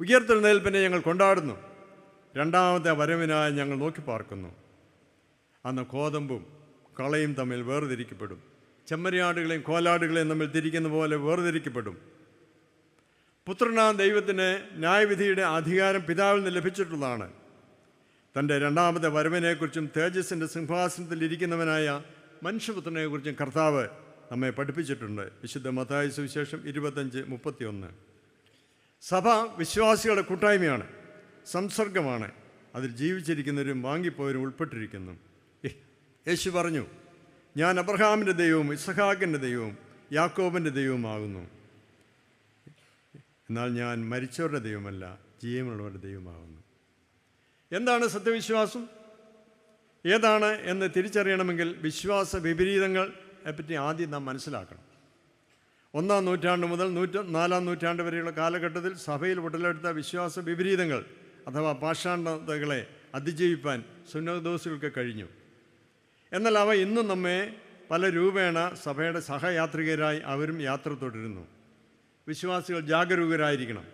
ഉയർത്തെഴുന്നേൽപ്പിനെ ഞങ്ങൾ കൊണ്ടാടുന്നു, രണ്ടാമത്തെ വരവിനായി ഞങ്ങൾ നോക്കിപ്പാർക്കുന്നു. അന്ന് കോതമ്പും കളയും തമ്മിൽ വേർതിരിക്കപ്പെടും, ചെമ്മരിയാടുകളെയും കോലാടുകളെയും തമ്മിൽ തിരിക്കുന്ന പോലെ വേർതിരിക്കപ്പെടും. പുത്രനാം ദൈവത്തിന് ന്യായവിധിയുടെ അധികാരം പിതാവിൽ നിന്ന് ലഭിച്ചിട്ടുള്ളതാണ്. തൻ്റെ രണ്ടാമത്തെ വരവിനെക്കുറിച്ചും തേജസ്സിൻ്റെ സിംഹാസനത്തിൽ ഇരിക്കുന്നവനായ മനുഷ്യപുത്രനെക്കുറിച്ചും കർത്താവ് നമ്മെ പഠിപ്പിച്ചിട്ടുണ്ട്. വിശുദ്ധ മത്തായി സുവിശേഷം 25:31. സഭ വിശ്വാസികളുടെ കൂട്ടായ്മയാണ്, സംസർഗമാണ്. അതിൽ ജീവിച്ചിരിക്കുന്നവരും വാങ്ങിപ്പോയവരും ഉൾപ്പെട്ടിരിക്കുന്നു. യേശു പറഞ്ഞു, ഞാൻ അബ്രഹാമിൻ്റെ ദൈവവും ഇസ്ഹാക്കിൻ്റെ ദൈവവും യാക്കോബിൻ്റെ ദൈവവുമാകുന്നു. എന്നാൽ ഞാൻ മരിച്ചവരുടെ ദൈവമല്ല, ജീവനുള്ളവരുടെ ദൈവമാകുന്നു. എന്താണ് സത്യവിശ്വാസം, ഏതാണ് എന്ന് തിരിച്ചറിയണമെങ്കിൽ വിശ്വാസ വിപരീതങ്ങളെ പറ്റി ആദ്യം നാം മനസ്സിലാക്കണം. 1-ാം നൂറ്റാണ്ട് മുതൽ 4-ാം നൂറ്റാണ്ട് വരെയുള്ള കാലഘട്ടത്തിൽ സഭയിൽ ഉടലെടുത്ത വിശ്വാസ വിപരീതങ്ങൾ അഥവാ പാഷാണ്ഡതകളെ അതിജീവിപ്പാൻ സുന്നതദോസുകൾക്ക് കഴിഞ്ഞു. എന്നാൽ അവ ഇന്നും നമ്മെ പല രൂപേണ സഭയുടെ സഹയാത്രികരായി അവരും യാത്ര തുടരുന്നു. വിശ്വാസികൾ ജാഗരൂകരായിരിക്കണം,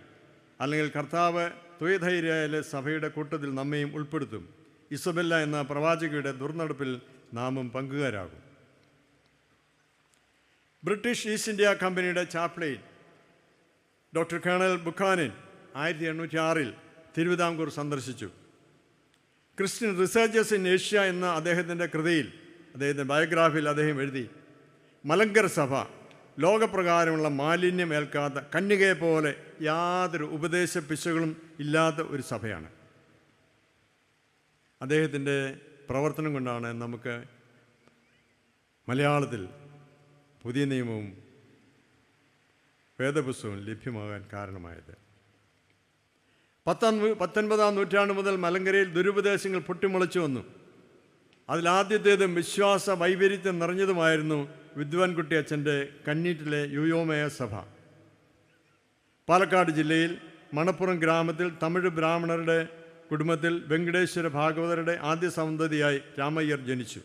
അല്ലെങ്കിൽ കർത്താവ് തുയധൈര്യായാലെ സഭയുടെ കൂട്ടത്തിൽ നമ്മയും ഉൾപ്പെടുത്തും. ഇസബെല്ല എന്ന പ്രവാചകയുടെ ദുർനടപ്പിൽ നാമും പങ്കുകാരാകും. ബ്രിട്ടീഷ് ഈസ്റ്റ് ഇന്ത്യ കമ്പനിയുടെ chaplain doctor colonel Buchanan 1806 Thiruvithamkoor സന്ദർശിച്ചു. ക്രിസ്ത്യൻ റിസർച്ചേഴ്സ് ഇൻ ഏഷ്യ എന്ന അദ്ദേഹത്തിൻ്റെ കൃതിയിൽ, അദ്ദേഹത്തിൻ്റെ ബയോഗ്രാഫിയിൽ അദ്ദേഹം എഴുതി, മലങ്കര സഭ ലോകപ്രകാരമുള്ള മാലിന്യം ഏൽക്കാത്ത കന്യകയെ പോലെ യാതൊരു ഉപദേശ പിശകുകളും ഇല്ലാത്ത ഒരു സഭയാണ്. അദ്ദേഹത്തിൻ്റെ പ്രവർത്തനം കൊണ്ടാണ് നമുക്ക് മലയാളത്തിൽ പുതിയ നിയമവും വേദപുസ്തകവും ലഭ്യമാകാൻ കാരണമായത്. 19-ാം നൂറ്റാണ്ട് മുതൽ മലങ്കരയിൽ ദുരുപദേശങ്ങൾ പൊട്ടിമുളച്ചു വന്നു. അതിലാദ്യത്തേതും വിശ്വാസ വൈപരീത്യം നിറഞ്ഞതുമായിരുന്നു വിദ്വാൻകുട്ടി അച്ഛൻ്റെ കന്നീറ്റിലെ യുയോമയ സഭ. പാലക്കാട് ജില്ലയിൽ മണപ്പുറം ഗ്രാമത്തിൽ തമിഴ് ബ്രാഹ്മണരുടെ കുടുംബത്തിൽ വെങ്കടേശ്വര ഭാഗവതരുടെ ആദ്യ സന്തതിയായി രാമയ്യർ ജനിച്ചു.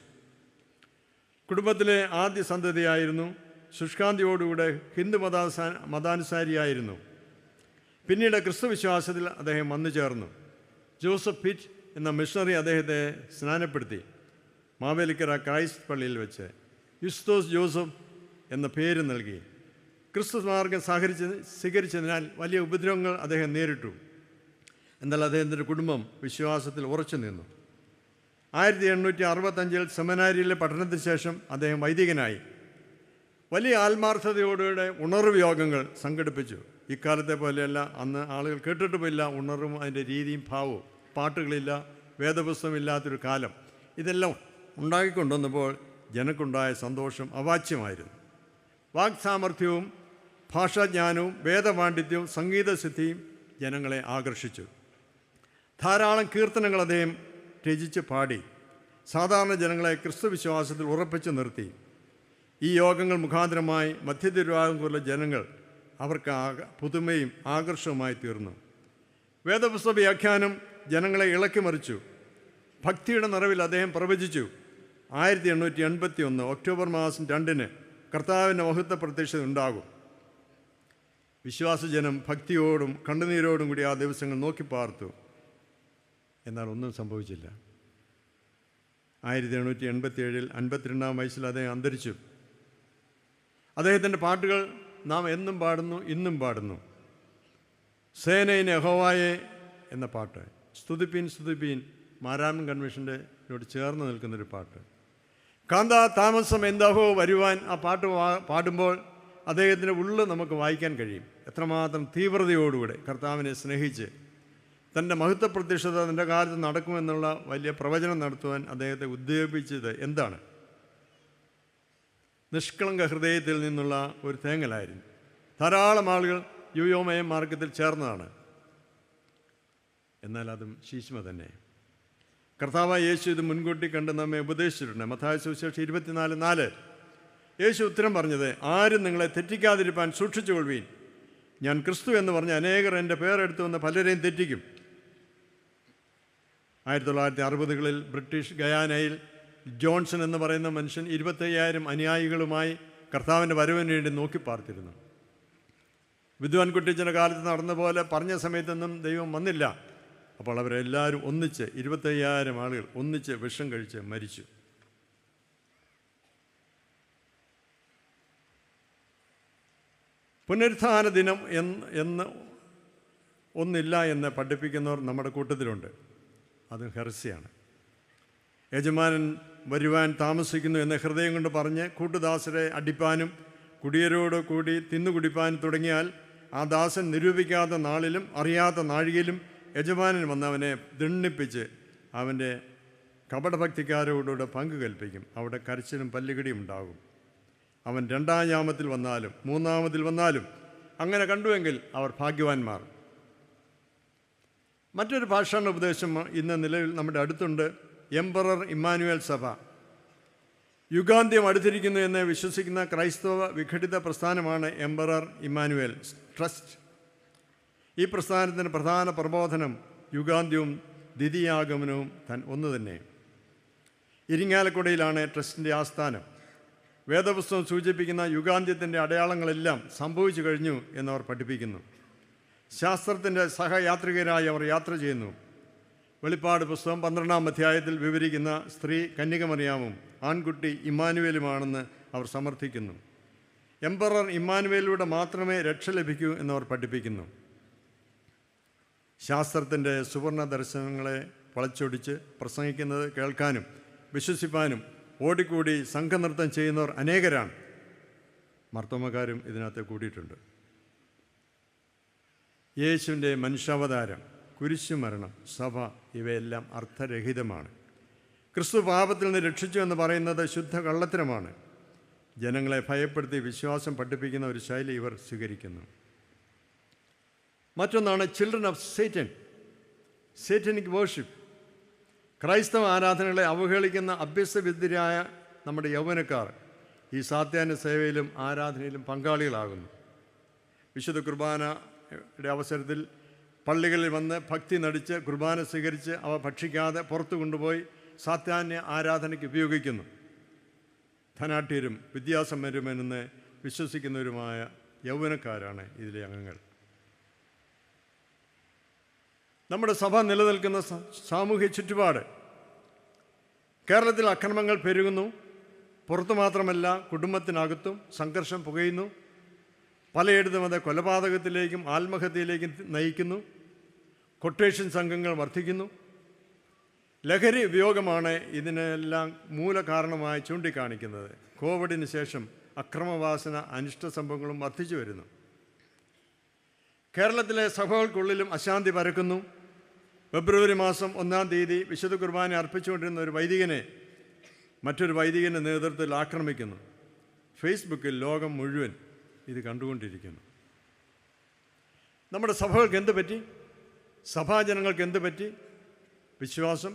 കുടുംബത്തിലെ ആദ്യ സന്തതിയായിരുന്നു. ശുഷ്കാന്തിയോടുകൂടെ ഹിന്ദു മതാനുസാരിയായിരുന്നു. പിന്നീട് ക്രിസ്തുവിശ്വാസത്തിൽ അദ്ദേഹം വന്നു ചേർന്നു. ജോസഫ് പിറ്റ് എന്ന മിഷണറി അദ്ദേഹത്തെ സ്നാനപ്പെടുത്തി. മാവേലിക്കര ക്രൈസ്റ്റ് പള്ളിയിൽ വെച്ച് യുസ്തോസ് ജോസഫ് എന്ന പേര് നൽകി. ക്രിസ്തു മാർഗം സ്വീകരിച്ചതിനാൽ വലിയ ഉപദ്രവങ്ങൾ അദ്ദേഹം നേരിട്ടു. എന്നാൽ അദ്ദേഹത്തിൻ്റെ കുടുംബം വിശ്വാസത്തിൽ ഉറച്ചു നിന്നു. 1865 സെമിനാരിയിലെ പഠനത്തിന് ശേഷം അദ്ദേഹം വൈദികനായി. വലിയ ആത്മാർത്ഥതയോടെ ഉണർവ് യോഗങ്ങൾ സംഘടിപ്പിച്ചു. ഇക്കാലത്തെ പോലെയല്ല, അന്ന് ആളുകൾ കേട്ടിട്ട് പോയില്ല ഉണർവും അതിൻ്റെ രീതിയും ഭാവവും. പാട്ടുകളില്ല, വേദപുസ്തകമില്ലാത്തൊരു കാലം. ഇതെല്ലാം ഉണ്ടാക്കിക്കൊണ്ടുവന്നപ്പോൾ ജനക്കുണ്ടായ സന്തോഷം അവാച്യമായിരുന്നു. വാക്സാമർഥ്യവും ഭാഷാജ്ഞാനവും വേദപാണ്ഡിത്യവും സംഗീതസിദ്ധിയും ജനങ്ങളെ ആകർഷിച്ചു. ധാരാളം കീർത്തനങ്ങൾ അദ്ദേഹം രചിച്ച് പാടി സാധാരണ ജനങ്ങളെ ക്രിസ്തുവിശ്വാസത്തിൽ ഉറപ്പിച്ചു നിർത്തി. ഈ യോഗങ്ങൾ മുഖാന്തരമായി മധ്യതിരുവിതാംകൂറിലെ ജനങ്ങൾ അവർക്ക് പുതുമയും ആകർഷവുമായി തീർന്നു. വേദപുസ്തക വ്യാഖ്യാനം ജനങ്ങളെ ഇളക്കിമറിച്ചു. ഭക്തിയുടെ നിറവിൽ അദ്ദേഹം പ്രവചിച്ചു. 1881 ഒക്ടോബർ മാസം 2 കർത്താവിൻ്റെ മഹത്വ പ്രത്യക്ഷത ഉണ്ടാകും. വിശ്വാസജനം ഭക്തിയോടും കണ്ണുനീരോടും കൂടി ആ ദിവസങ്ങൾ നോക്കി പാർത്തു. എന്നാൽ ഒന്നും സംഭവിച്ചില്ല. 1887 52-ാം വയസ്സിൽ അദ്ദേഹം അന്തരിച്ചു. അദ്ദേഹത്തിൻ്റെ പാട്ടുകൾ നാം എന്നും പാടുന്നു, ഇന്നും പാടുന്നു. സേനയിൻ യഹോവയെ എന്ന പാട്ട്, സ്തുതിപ്പീൻ സ്തുതിപ്പീൻ, മാരാമൻ കൺവെൻഷൻ്റെ ചേർന്ന് നിൽക്കുന്നൊരു പാട്ട്. കാന്ത താമസം എന്താഹോ വരുവാൻ ആ പാട്ട് പാടുമ്പോൾ അദ്ദേഹത്തിൻ്റെ ഉള്ളു നമുക്ക് വായിക്കാൻ കഴിയും. എത്രമാത്രം തീവ്രതയോടുകൂടെ കർത്താവിനെ സ്നേഹിച്ച് തൻ്റെ മഹത്വ പ്രത്യക്ഷത തൻ്റെ കാലത്ത് നടക്കുമെന്നുള്ള വലിയ പ്രവചനം നടത്തുവാൻ അദ്ദേഹത്തെ ഉദ്ദീപിച്ചത് എന്താണ്? നിഷ്കളങ്ക ഹൃദയത്തിൽ നിന്നുള്ള ഒരു തേങ്ങലായിരുന്നു. ധാരാളം ആളുകൾ യുയോമയ മാർഗത്തിൽ ചേർന്നതാണ്. എന്നാൽ അതും ശീശ്മ തന്നെ. കർത്താവായ യേശു ഇത് മുൻകൂട്ടി കണ്ട് നമ്മെ ഉപദേശിച്ചിട്ടുണ്ട്. മത്തായി സുവിശേഷം 24:4 യേശു ഉത്തരം പറഞ്ഞത്, ആരും നിങ്ങളെ തെറ്റിക്കാതിരിപ്പാൻ സൂക്ഷിച്ചുകൊള്ളുവീൻ. ഞാൻ ക്രിസ്തു എന്ന് പറഞ്ഞ് അനേകർ എൻ്റെ പേരെടുത്ത് വന്ന് പലരെയും തെറ്റിക്കും. 1960-കളിൽ ബ്രിട്ടീഷ് ഗയാനയിൽ ജോൺസൺ എന്ന് പറയുന്ന മനുഷ്യൻ 25,000 അനുയായികളുമായി കർത്താവിൻ്റെ വരവിന് വേണ്ടി നോക്കി പാർത്തിരുന്നു. വിദ്വാൻ കുട്ടിച്ചൻ്റെ കാലത്ത് നടന്ന പോലെ പറഞ്ഞ സമയത്തൊന്നും ദൈവം വന്നില്ല. അപ്പോൾ അവരെല്ലാവരും ഒന്നിച്ച് 25,000 ആളുകൾ ഒന്നിച്ച് വിഷം കഴിച്ച് മരിച്ചു. പുനരുത്ഥാന ദിനം എന്ന് ഒന്നില്ല എന്ന് പഠിപ്പിക്കുന്നവർ നമ്മുടെ കൂട്ടത്തിലുണ്ട്. അത് ഹെർസിയാണ്. യജമാനൻ വരുവാൻ താമസിക്കുന്നു എന്ന് ഹൃദയം കൊണ്ട് പറഞ്ഞ് കൂട്ടുദാസരെ അടിപ്പാനും കുടിയരോട് കൂടി തിന്നുകുടിപ്പാനും തുടങ്ങിയാൽ ആ ദാസൻ നിരൂപിക്കാത്ത നാളിലും അറിയാത്ത നാഴികയിലും യജമാനൻ വന്നവനെ ദണ്ഡിപ്പിച്ച് അവൻ്റെ കപടഭക്തിക്കാരോടുകൂടെ പങ്കു കൽപ്പിക്കും. അവിടെ കരച്ചിലും പല്ലുകടിയും ഉണ്ടാകും. അവൻ 2-ാം യാമത്തിൽ വന്നാലും 3-ാമതിൽ വന്നാലും അങ്ങനെ കണ്ടുവെങ്കിൽ അവർ ഭാഗ്യവാന്മാർ. മറ്റൊരു ഭാഷാണ ഉപദേശം ഇന്ന് നിലവിൽ നമ്മുടെ അടുത്തുണ്ട്. എംപറർ ഇമ്മാനുവേൽ സഭ യുഗാന്ത്യം അടുത്തിരിക്കുന്നു എന്ന് വിശ്വസിക്കുന്ന ക്രൈസ്തവ വിഘടിത പ്രസ്ഥാനമാണ് എംപറർ ഇമ്മാനുവേൽ ട്രസ്റ്റ്. ഈ പ്രസ്ഥാനത്തിൻ്റെ പ്രധാന പ്രബോധനം യുഗാന്ത്യവും ദ്വിതീയാഗമനവും ഒന്ന് തന്നെ. ഇരിങ്ങാലക്കുടയിലാണ് ട്രസ്റ്റിൻ്റെ ആസ്ഥാനം. വേദപുസ്തകം സൂചിപ്പിക്കുന്ന യുഗാന്ത്യത്തിൻ്റെ അടയാളങ്ങളെല്ലാം സംഭവിച്ചു കഴിഞ്ഞു എന്നവർ പഠിപ്പിക്കുന്നു. ശാസ്ത്രത്തിൻ്റെ സഹയാത്രികരായി അവർ യാത്ര ചെയ്യുന്നു. വെളിപ്പാട് പുസ്തകം 12-ാം അധ്യായത്തിൽ വിവരിക്കുന്ന സ്ത്രീ കന്യകമറിയാമും ആൺകുട്ടി ഇമ്മാനുവേലുമാണെന്ന് അവർ സമർത്ഥിക്കുന്നു. എംപറർ ഇമ്മാനുവേലിലൂടെ മാത്രമേ രക്ഷ ലഭിക്കൂ എന്നവർ പഠിപ്പിക്കുന്നു. ശാസ്ത്രത്തിൻ്റെ സുവർണ ദർശനങ്ങളെ വളച്ചൊടിച്ച് പ്രസംഗിക്കുന്നത് കേൾക്കാനും വിശ്വസിപ്പാനും ഓടിക്കൂടി സംഘനൃത്തം ചെയ്യുന്നവർ അനേകരാണ്. മർത്തോമക്കാരും ഇതിനകത്ത് കൂടിയിട്ടുണ്ട്. യേശുവിൻ്റെ മനുഷ്യാവതാരം, കുരിശുമരണം, സഭ ഇവയെല്ലാം അർത്ഥരഹിതമാണ്. ക്രിസ്തു പാപത്തിൽ നിന്ന് രക്ഷിച്ചു എന്ന് പറയുന്നത് ശുദ്ധ കള്ളത്തരമാണ്. ജനങ്ങളെ ഭയപ്പെടുത്തി വിശ്വാസം പഠിപ്പിക്കുന്ന ഒരു ശൈലി ഇവർ സ്വീകരിക്കുന്നു. മറ്റൊന്നാണ് children of Satan, satanic worship. ക്രൈസ്തവ ആരാധനകളെ അവഹേളിക്കുന്ന അഭ്യസ്തവിദ്യരായ നമ്മുടെ യൗവനക്കാർ ഈ സാത്യാന്യ സേവയിലും ആരാധനയിലും പങ്കാളികളാകുന്നു. വിശുദ്ധ കുർബാനയുടെ അവസരത്തിൽ പള്ളികളിൽ വന്ന് ഭക്തി നടിച്ച് കുർബാന സ്വീകരിച്ച് അവ ഭക്ഷിക്കാതെ പുറത്തു കൊണ്ടുപോയി സാത്യാന്യ ആരാധനയ്ക്ക് ഉപയോഗിക്കുന്നു. ധനാഢ്യരും വിദ്യാസമ്പന്നരുമെന്ന് വിശ്വസിക്കുന്നവരുമായ യൗവനക്കാരാണ് ഇതിലെ അംഗങ്ങൾ. നമ്മുടെ സഭ നിലനിൽക്കുന്ന സാമൂഹ്യ ചുറ്റുപാട്. കേരളത്തിൽ അക്രമങ്ങൾ പെരുകുന്നു. പുറത്തു മാത്രമല്ല, കുടുംബത്തിനകത്തും സംഘർഷം പുകയുന്നു. പലയിടത്തും അത് കൊലപാതകത്തിലേക്കും ആത്മഹത്യയിലേക്കും നയിക്കുന്നു. കൊട്ടേഷൻ സംഘങ്ങൾ വർദ്ധിക്കുന്നു. ലഹരി ഉപയോഗമാണ് ഇതിനെല്ലാം മൂലകാരണമായി ചൂണ്ടിക്കാണിക്കുന്നത്. കോവിഡിന് ശേഷം അക്രമവാസന അനിഷ്ട സംഭവങ്ങളും വർദ്ധിച്ചു വരുന്നു. കേരളത്തിലെ സഭകൾക്കുള്ളിലും അശാന്തി പരക്കുന്നു. ഫെബ്രുവരി മാസം 1-ാം തീയതി വിശുദ്ധ കുർബാന അർപ്പിച്ചുകൊണ്ടിരുന്ന ഒരു വൈദികനെ മറ്റൊരു വൈദികൻ്റെ നേതൃത്വത്തിൽ ആക്രമിക്കുന്നു. ഫേസ്ബുക്കിൽ ലോകം മുഴുവൻ ഇത് കണ്ടുകൊണ്ടിരിക്കുന്നു. നമ്മുടെ സഭകൾക്ക് എന്ത് പറ്റി? സഭാജനങ്ങൾക്ക് എന്ത് പറ്റി? വിശ്വാസം,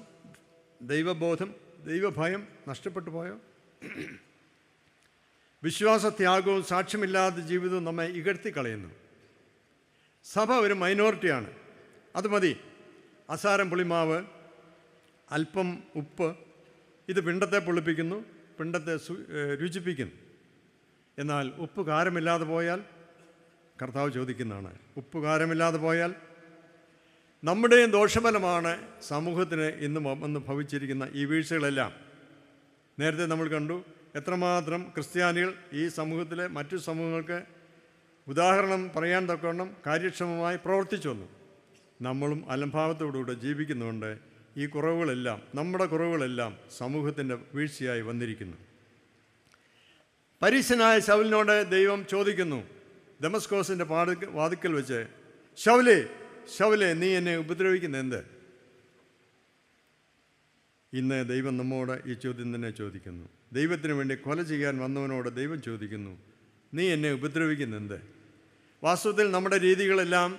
ദൈവബോധം, ദൈവഭയം നഷ്ടപ്പെട്ടു പോയോ? വിശ്വാസത്യാഗവും സാക്ഷ്യമില്ലാത്ത ജീവിതവും നമ്മെ ഇകഴ്ത്തിക്കളയുന്നു. സഭ ഒരു മൈനോറിറ്റിയാണ്. അത് മതി. അസാരം പുളിമാവ്, അല്പം ഉപ്പ്, ഇത് പിണ്ടത്തെ പൊള്ളിപ്പിക്കുന്നു, പിണ്ടത്തെ രുചിപ്പിക്കുന്നു. എന്നാൽ ഉപ്പ് കാരമില്ലാതെ പോയാൽ, കർത്താവ് ചോദിക്കുന്നതാണ്, ഉപ്പ് കാരമില്ലാതെ പോയാൽ നമ്മുടെയും ദോഷഫലമാണ് സമൂഹത്തിന് ഇന്ന് ഭവിച്ചിരിക്കുന്ന ഈ വീഴ്ചകളെല്ലാം. നേരത്തെ നമ്മൾ കണ്ടു എത്രമാത്രം ക്രിസ്ത്യാനികൾ ഈ സമൂഹത്തിലെ മറ്റു സമൂഹങ്ങൾക്ക് ഉദാഹരണം പറയാൻ തക്കവണ്ണം കാര്യക്ഷമമായി പ്രവർത്തിച്ചു വന്നു. നമ്മളും അലംഭാവത്തോടുകൂടെ ജീവിക്കുന്നുണ്ട്. ഈ കുറവുകളെല്ലാം, നമ്മുടെ കുറവുകളെല്ലാം സമൂഹത്തിൻ്റെ വീഴ്ചയായി വന്നിരിക്കുന്നു. പരീശനായ ശൗലിനോട് ദൈവം ചോദിക്കുന്നു, ദമസ്കോസിൻ്റെ വാതിക്കൽ വെച്ച്, ശൗലേ ശൗലേ, നീ എന്നെ ഉപദ്രവിക്കുന്ന എന്ത്? ഇന്ന് ദൈവം നമ്മോട് ഈ ചോദ്യം തന്നെ ചോദിക്കുന്നു. ദൈവത്തിന് വേണ്ടി കൊല ചെയ്യാൻ വന്നവനോട് ദൈവം ചോദിക്കുന്നു, നീ എന്നെ ഉപദ്രവിക്കുന്ന എന്ത്? വാസ്തവത്തിൽ നമ്മുടെ രീതികളെല്ലാം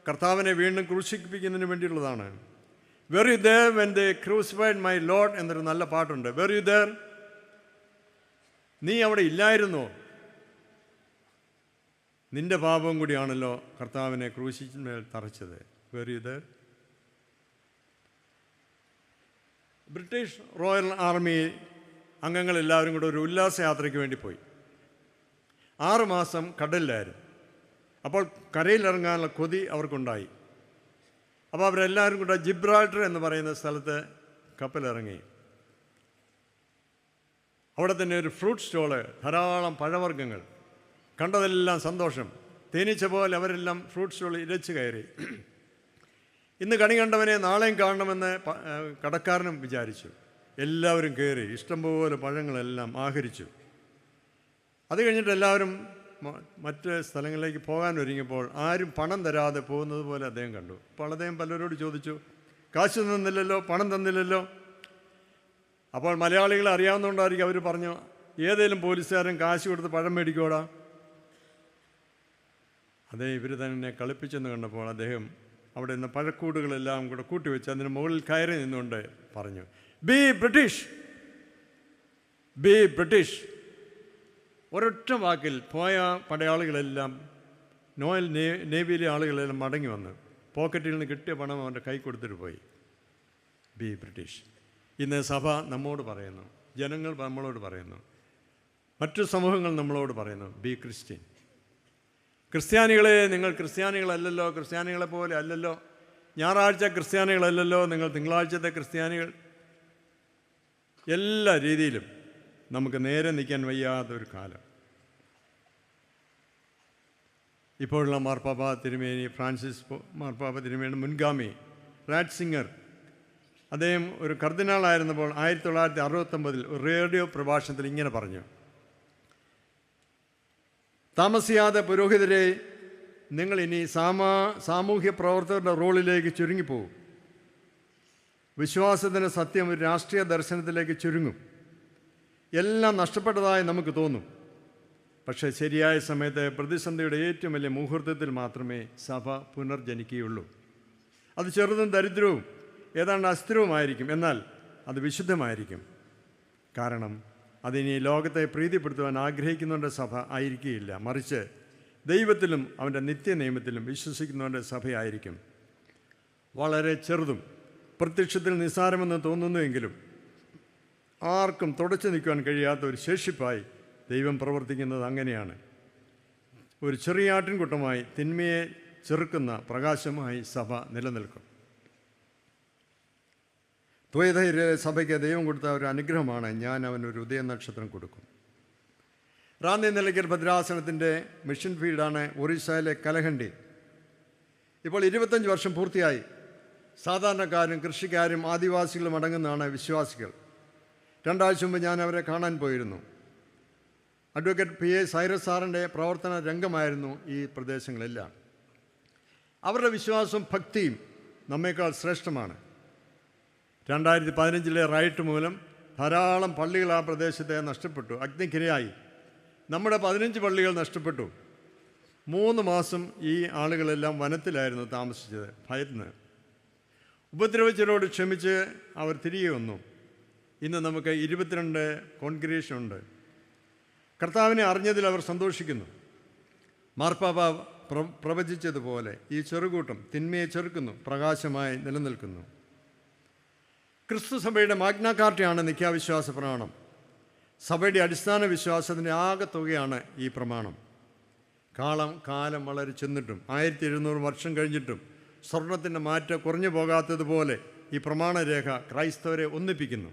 കർത്താവിനെ വീണ്ടും ക്രൂശിപ്പിക്കുന്നതിന് വേണ്ടിയുള്ളതാണ്. Were you there when they crucified my Lord എന്നൊരു നല്ല പാട്ടുണ്ട്. Were you there? നീ അവിടെ ഇല്ലായിരുന്നോ? നിന്റെ പാപവും കൂടിയാണല്ലോ കർത്താവിനെ ക്രൂശിന്മേൽ തറച്ചത്. വേറിയത് ബ്രിട്ടീഷ് റോയൽ ആർമി അംഗങ്ങളെല്ലാവരും കൂടെ ഒരു ഉല്ലാസയാത്രയ്ക്ക് വേണ്ടി പോയി. 6 മാസം കടലിലായിരുന്നു. അപ്പോൾ കരയിലിറങ്ങാനുള്ള കൊതി അവർക്കുണ്ടായി. അപ്പോൾ അവരെല്ലാവരും കൂടെ ജിബ്രാൾട്ടർ എന്ന് പറയുന്ന സ്ഥലത്ത് കപ്പലിറങ്ങി. അവിടെ തന്നെ ഒരു ഫ്രൂട്ട് സ്റ്റോള്, ധാരാളം പഴവർഗ്ഗങ്ങൾ, കണ്ടതെല്ലാം സന്തോഷം. തേനീച്ച പോലെ അവരെല്ലാം ഫ്രൂട്ട് സ്റ്റോൾ ഇരച്ച് കയറി. ഇന്ന് കണി കണ്ടവനെ നാളെയും കാണണമെന്ന് കടക്കാരനും വിചാരിച്ചു. എല്ലാവരും കയറി ഇഷ്ടംപോലെ പഴങ്ങളെല്ലാം ആഹരിച്ചു. അത് കഴിഞ്ഞിട്ട് എല്ലാവരും മറ്റ് സ്ഥലങ്ങളിലേക്ക് പോകാൻ ഒരുങ്ങിയപ്പോൾ ആരും പണം തരാതെ പോകുന്നത് പോലെ അദ്ദേഹം കണ്ടു. അപ്പോൾ അദ്ദേഹം പലരോട് ചോദിച്ചു, കാശ് തന്നില്ലല്ലോ, പണം തന്നില്ലല്ലോ. അപ്പോൾ മലയാളികളെ അറിയാവുന്നതുകൊണ്ടായിരിക്കും അവർ പറഞ്ഞു, ഏതെങ്കിലും പോലീസുകാരൻ കാശ് കൊടുത്ത് പഴം മേടിക്കോടാ. അതേ ഇവർ തന്നെ കളിപ്പിച്ചെന്ന് കണ്ടപ്പോൾ അദ്ദേഹം അവിടെ നിന്ന് പഴക്കൂടുകളെല്ലാം കൂടെ കൂട്ടിവെച്ച് അതിന് മുകളിൽ കയറി നിന്നുകൊണ്ട് പറഞ്ഞു, ബി ബ്രിട്ടീഷ്, ബി ബ്രിട്ടീഷ്. ഒരൊറ്റ വാക്കിൽ പോയ പടയാളികളെല്ലാം, നോയൽ നേവിയിലെ ആളുകളെല്ലാം മടങ്ങി വന്ന് പോക്കറ്റിൽ നിന്ന് കിട്ടിയ പണം അവൻ്റെ കൈ കൊടുത്തിട്ട് പോയി. B British. ഇന്ന് സഭ നമ്മോട് പറയുന്നു, ജനങ്ങൾ നമ്മളോട് പറയുന്നു, മറ്റു സമൂഹങ്ങൾ നമ്മളോട് പറയുന്നു, ബി ക്രിസ്ത്യൻ. ക്രിസ്ത്യാനികളെ, നിങ്ങൾ ക്രിസ്ത്യാനികളല്ലല്ലോ, ക്രിസ്ത്യാനികളെ പോലെ അല്ലല്ലോ, ഞായറാഴ്ച ക്രിസ്ത്യാനികളല്ലല്ലോ, നിങ്ങൾ തിങ്കളാഴ്ചത്തെ ക്രിസ്ത്യാനികൾ. എല്ലാ രീതിയിലും നമുക്ക് നേരെ നിൽക്കാൻ വയ്യാത്തൊരു കാലം. ഇപ്പോഴുള്ള മാർപ്പാപ്പ തിരുമേനി ഫ്രാൻസിസ് മാർപ്പാപ്പ തിരുമേനി മുൻഗാമി റാറ്റ്സിംഗർ, അദ്ദേഹം ഒരു കർദിനാളായിരുന്നപ്പോൾ 1969 ഒരു റേഡിയോ പ്രഭാഷണത്തിൽ ഇങ്ങനെ പറഞ്ഞു, താമസിയാതെ പുരോഹിതരെ, നിങ്ങൾ ഇനി സാമൂഹ്യ പ്രവർത്തകരുടെ റോളിലേക്ക് ചുരുങ്ങിപ്പോകും. വിശ്വാസത്തിൻ്റെ സത്യം ഒരു രാഷ്ട്രീയ ദർശനത്തിലേക്ക് ചുരുങ്ങും. എല്ലാം നഷ്ടപ്പെട്ടതായി നമുക്ക് തോന്നും. പക്ഷേ ശരിയായ സമയത്ത് പ്രതിസന്ധിയുടെ ഏറ്റവും വലിയ മുഹൂർത്തത്തിൽ മാത്രമേ സഭ പുനർജനിക്കുകയുള്ളൂ. അത് ചെറുതും ദരിദ്രവും ഏതാണ്ട് അസ്ഥിരവുമായിരിക്കും, എന്നാൽ അത് വിശുദ്ധമായിരിക്കും. കാരണം അതിനി ലോകത്തെ പ്രീതിപ്പെടുത്തുവാൻ ആഗ്രഹിക്കുന്നവൻ്റെ സഭ ആയിരിക്കുകയില്ല, മറിച്ച് ദൈവത്തിലും അവൻ്റെ നിത്യനിയമത്തിലും വിശ്വസിക്കുന്നവൻ്റെ സഭയായിരിക്കും. വളരെ ചെറുതും പ്രത്യക്ഷത്തിൽ നിസ്സാരമെന്ന് തോന്നുന്നുവെങ്കിലും ആർക്കും തുടച്ചു നിൽക്കുവാൻ കഴിയാത്ത ഒരു ശേഷിപ്പായി ദൈവം പ്രവർത്തിക്കുന്നത് അങ്ങനെയാണ്. ഒരു ചെറിയ ആട്ടിൻകൂട്ടമായി തിന്മയെ ചെറുക്കുന്ന പ്രകാശമായി സഭ നിലനിൽക്കും. ദ്വൈതൈര്യ സഭയ്ക്ക് ദൈവം കൊടുത്ത ഒരു അനുഗ്രഹമാണ്, ഞാൻ അവനൊരു ഉദയനക്ഷത്രം കൊടുക്കും. റാന്നി നിലയ്ക്കൽ ഭദ്രാസനത്തിൻ്റെ മിഷൻ ഫീൽഡാണ് ഒറീസയിലെ കലഹണ്ടി. ഇപ്പോൾ 25 വർഷം പൂർത്തിയായി. സാധാരണക്കാരും കൃഷിക്കാരും ആദിവാസികളും അടങ്ങുന്നതാണ് വിശ്വാസികൾ. 2 ആഴ്ച മുമ്പ് ഞാൻ അവരെ കാണാൻ പോയിരുന്നു. അഡ്വക്കേറ്റ് PA സൈറസ് സാറിൻ്റെ പ്രവർത്തന രംഗമായിരുന്നു ഈ പ്രദേശങ്ങളെല്ലാം. അവരുടെ വിശ്വാസവും ഭക്തിയും നമ്മേക്കാൾ ശ്രേഷ്ഠമാണ്. 2015 റൈറ്റ് മൂലം ധാരാളം പള്ളികൾ ആ പ്രദേശത്തെ നഷ്ടപ്പെട്ടു, അഗ്നിക്കിരയായി. നമ്മുടെ 15 പള്ളികൾ നഷ്ടപ്പെട്ടു. 3 മാസം ഈ ആളുകളെല്ലാം വനത്തിലായിരുന്നു താമസിച്ചത്, ഭയന്ന്. ഉപദ്രവിച്ചവരോട് ക്ഷമിച്ച് അവർ തിരികെ വന്നു. ഇന്ന് നമുക്ക് 22 കോൺഗ്രിഗേഷൻ ഉണ്ട്. കർത്താവിനെ അറിഞ്ഞതിൽ അവർ സന്തോഷിക്കുന്നു. മാർപ്പാപ്പ പ്രവചിച്ചതുപോലെ ഈ ചെറുകൂട്ടം തിന്മയെ ചെറുക്കുന്നു, പ്രകാശമായി നിലനിൽക്കുന്നു. ക്രിസ്തു സഭയുടെ മാഗ്നാ കാർട്ടയാണ് നിത്യാവിശ്വാസ പ്രമാണം. സഭയുടെ അടിസ്ഥാന വിശ്വാസത്തിൻ്റെ ആകെ തുകയാണ് ഈ പ്രമാണം. കാലം വളരെ ചെന്നിട്ടും 1700 വർഷം കഴിഞ്ഞിട്ടും സ്വർണത്തിൻ്റെ മാറ്റം കുറഞ്ഞു പോകാത്തതുപോലെ ഈ പ്രമാണരേഖ ക്രൈസ്തവരെ ഒന്നിപ്പിക്കുന്നു.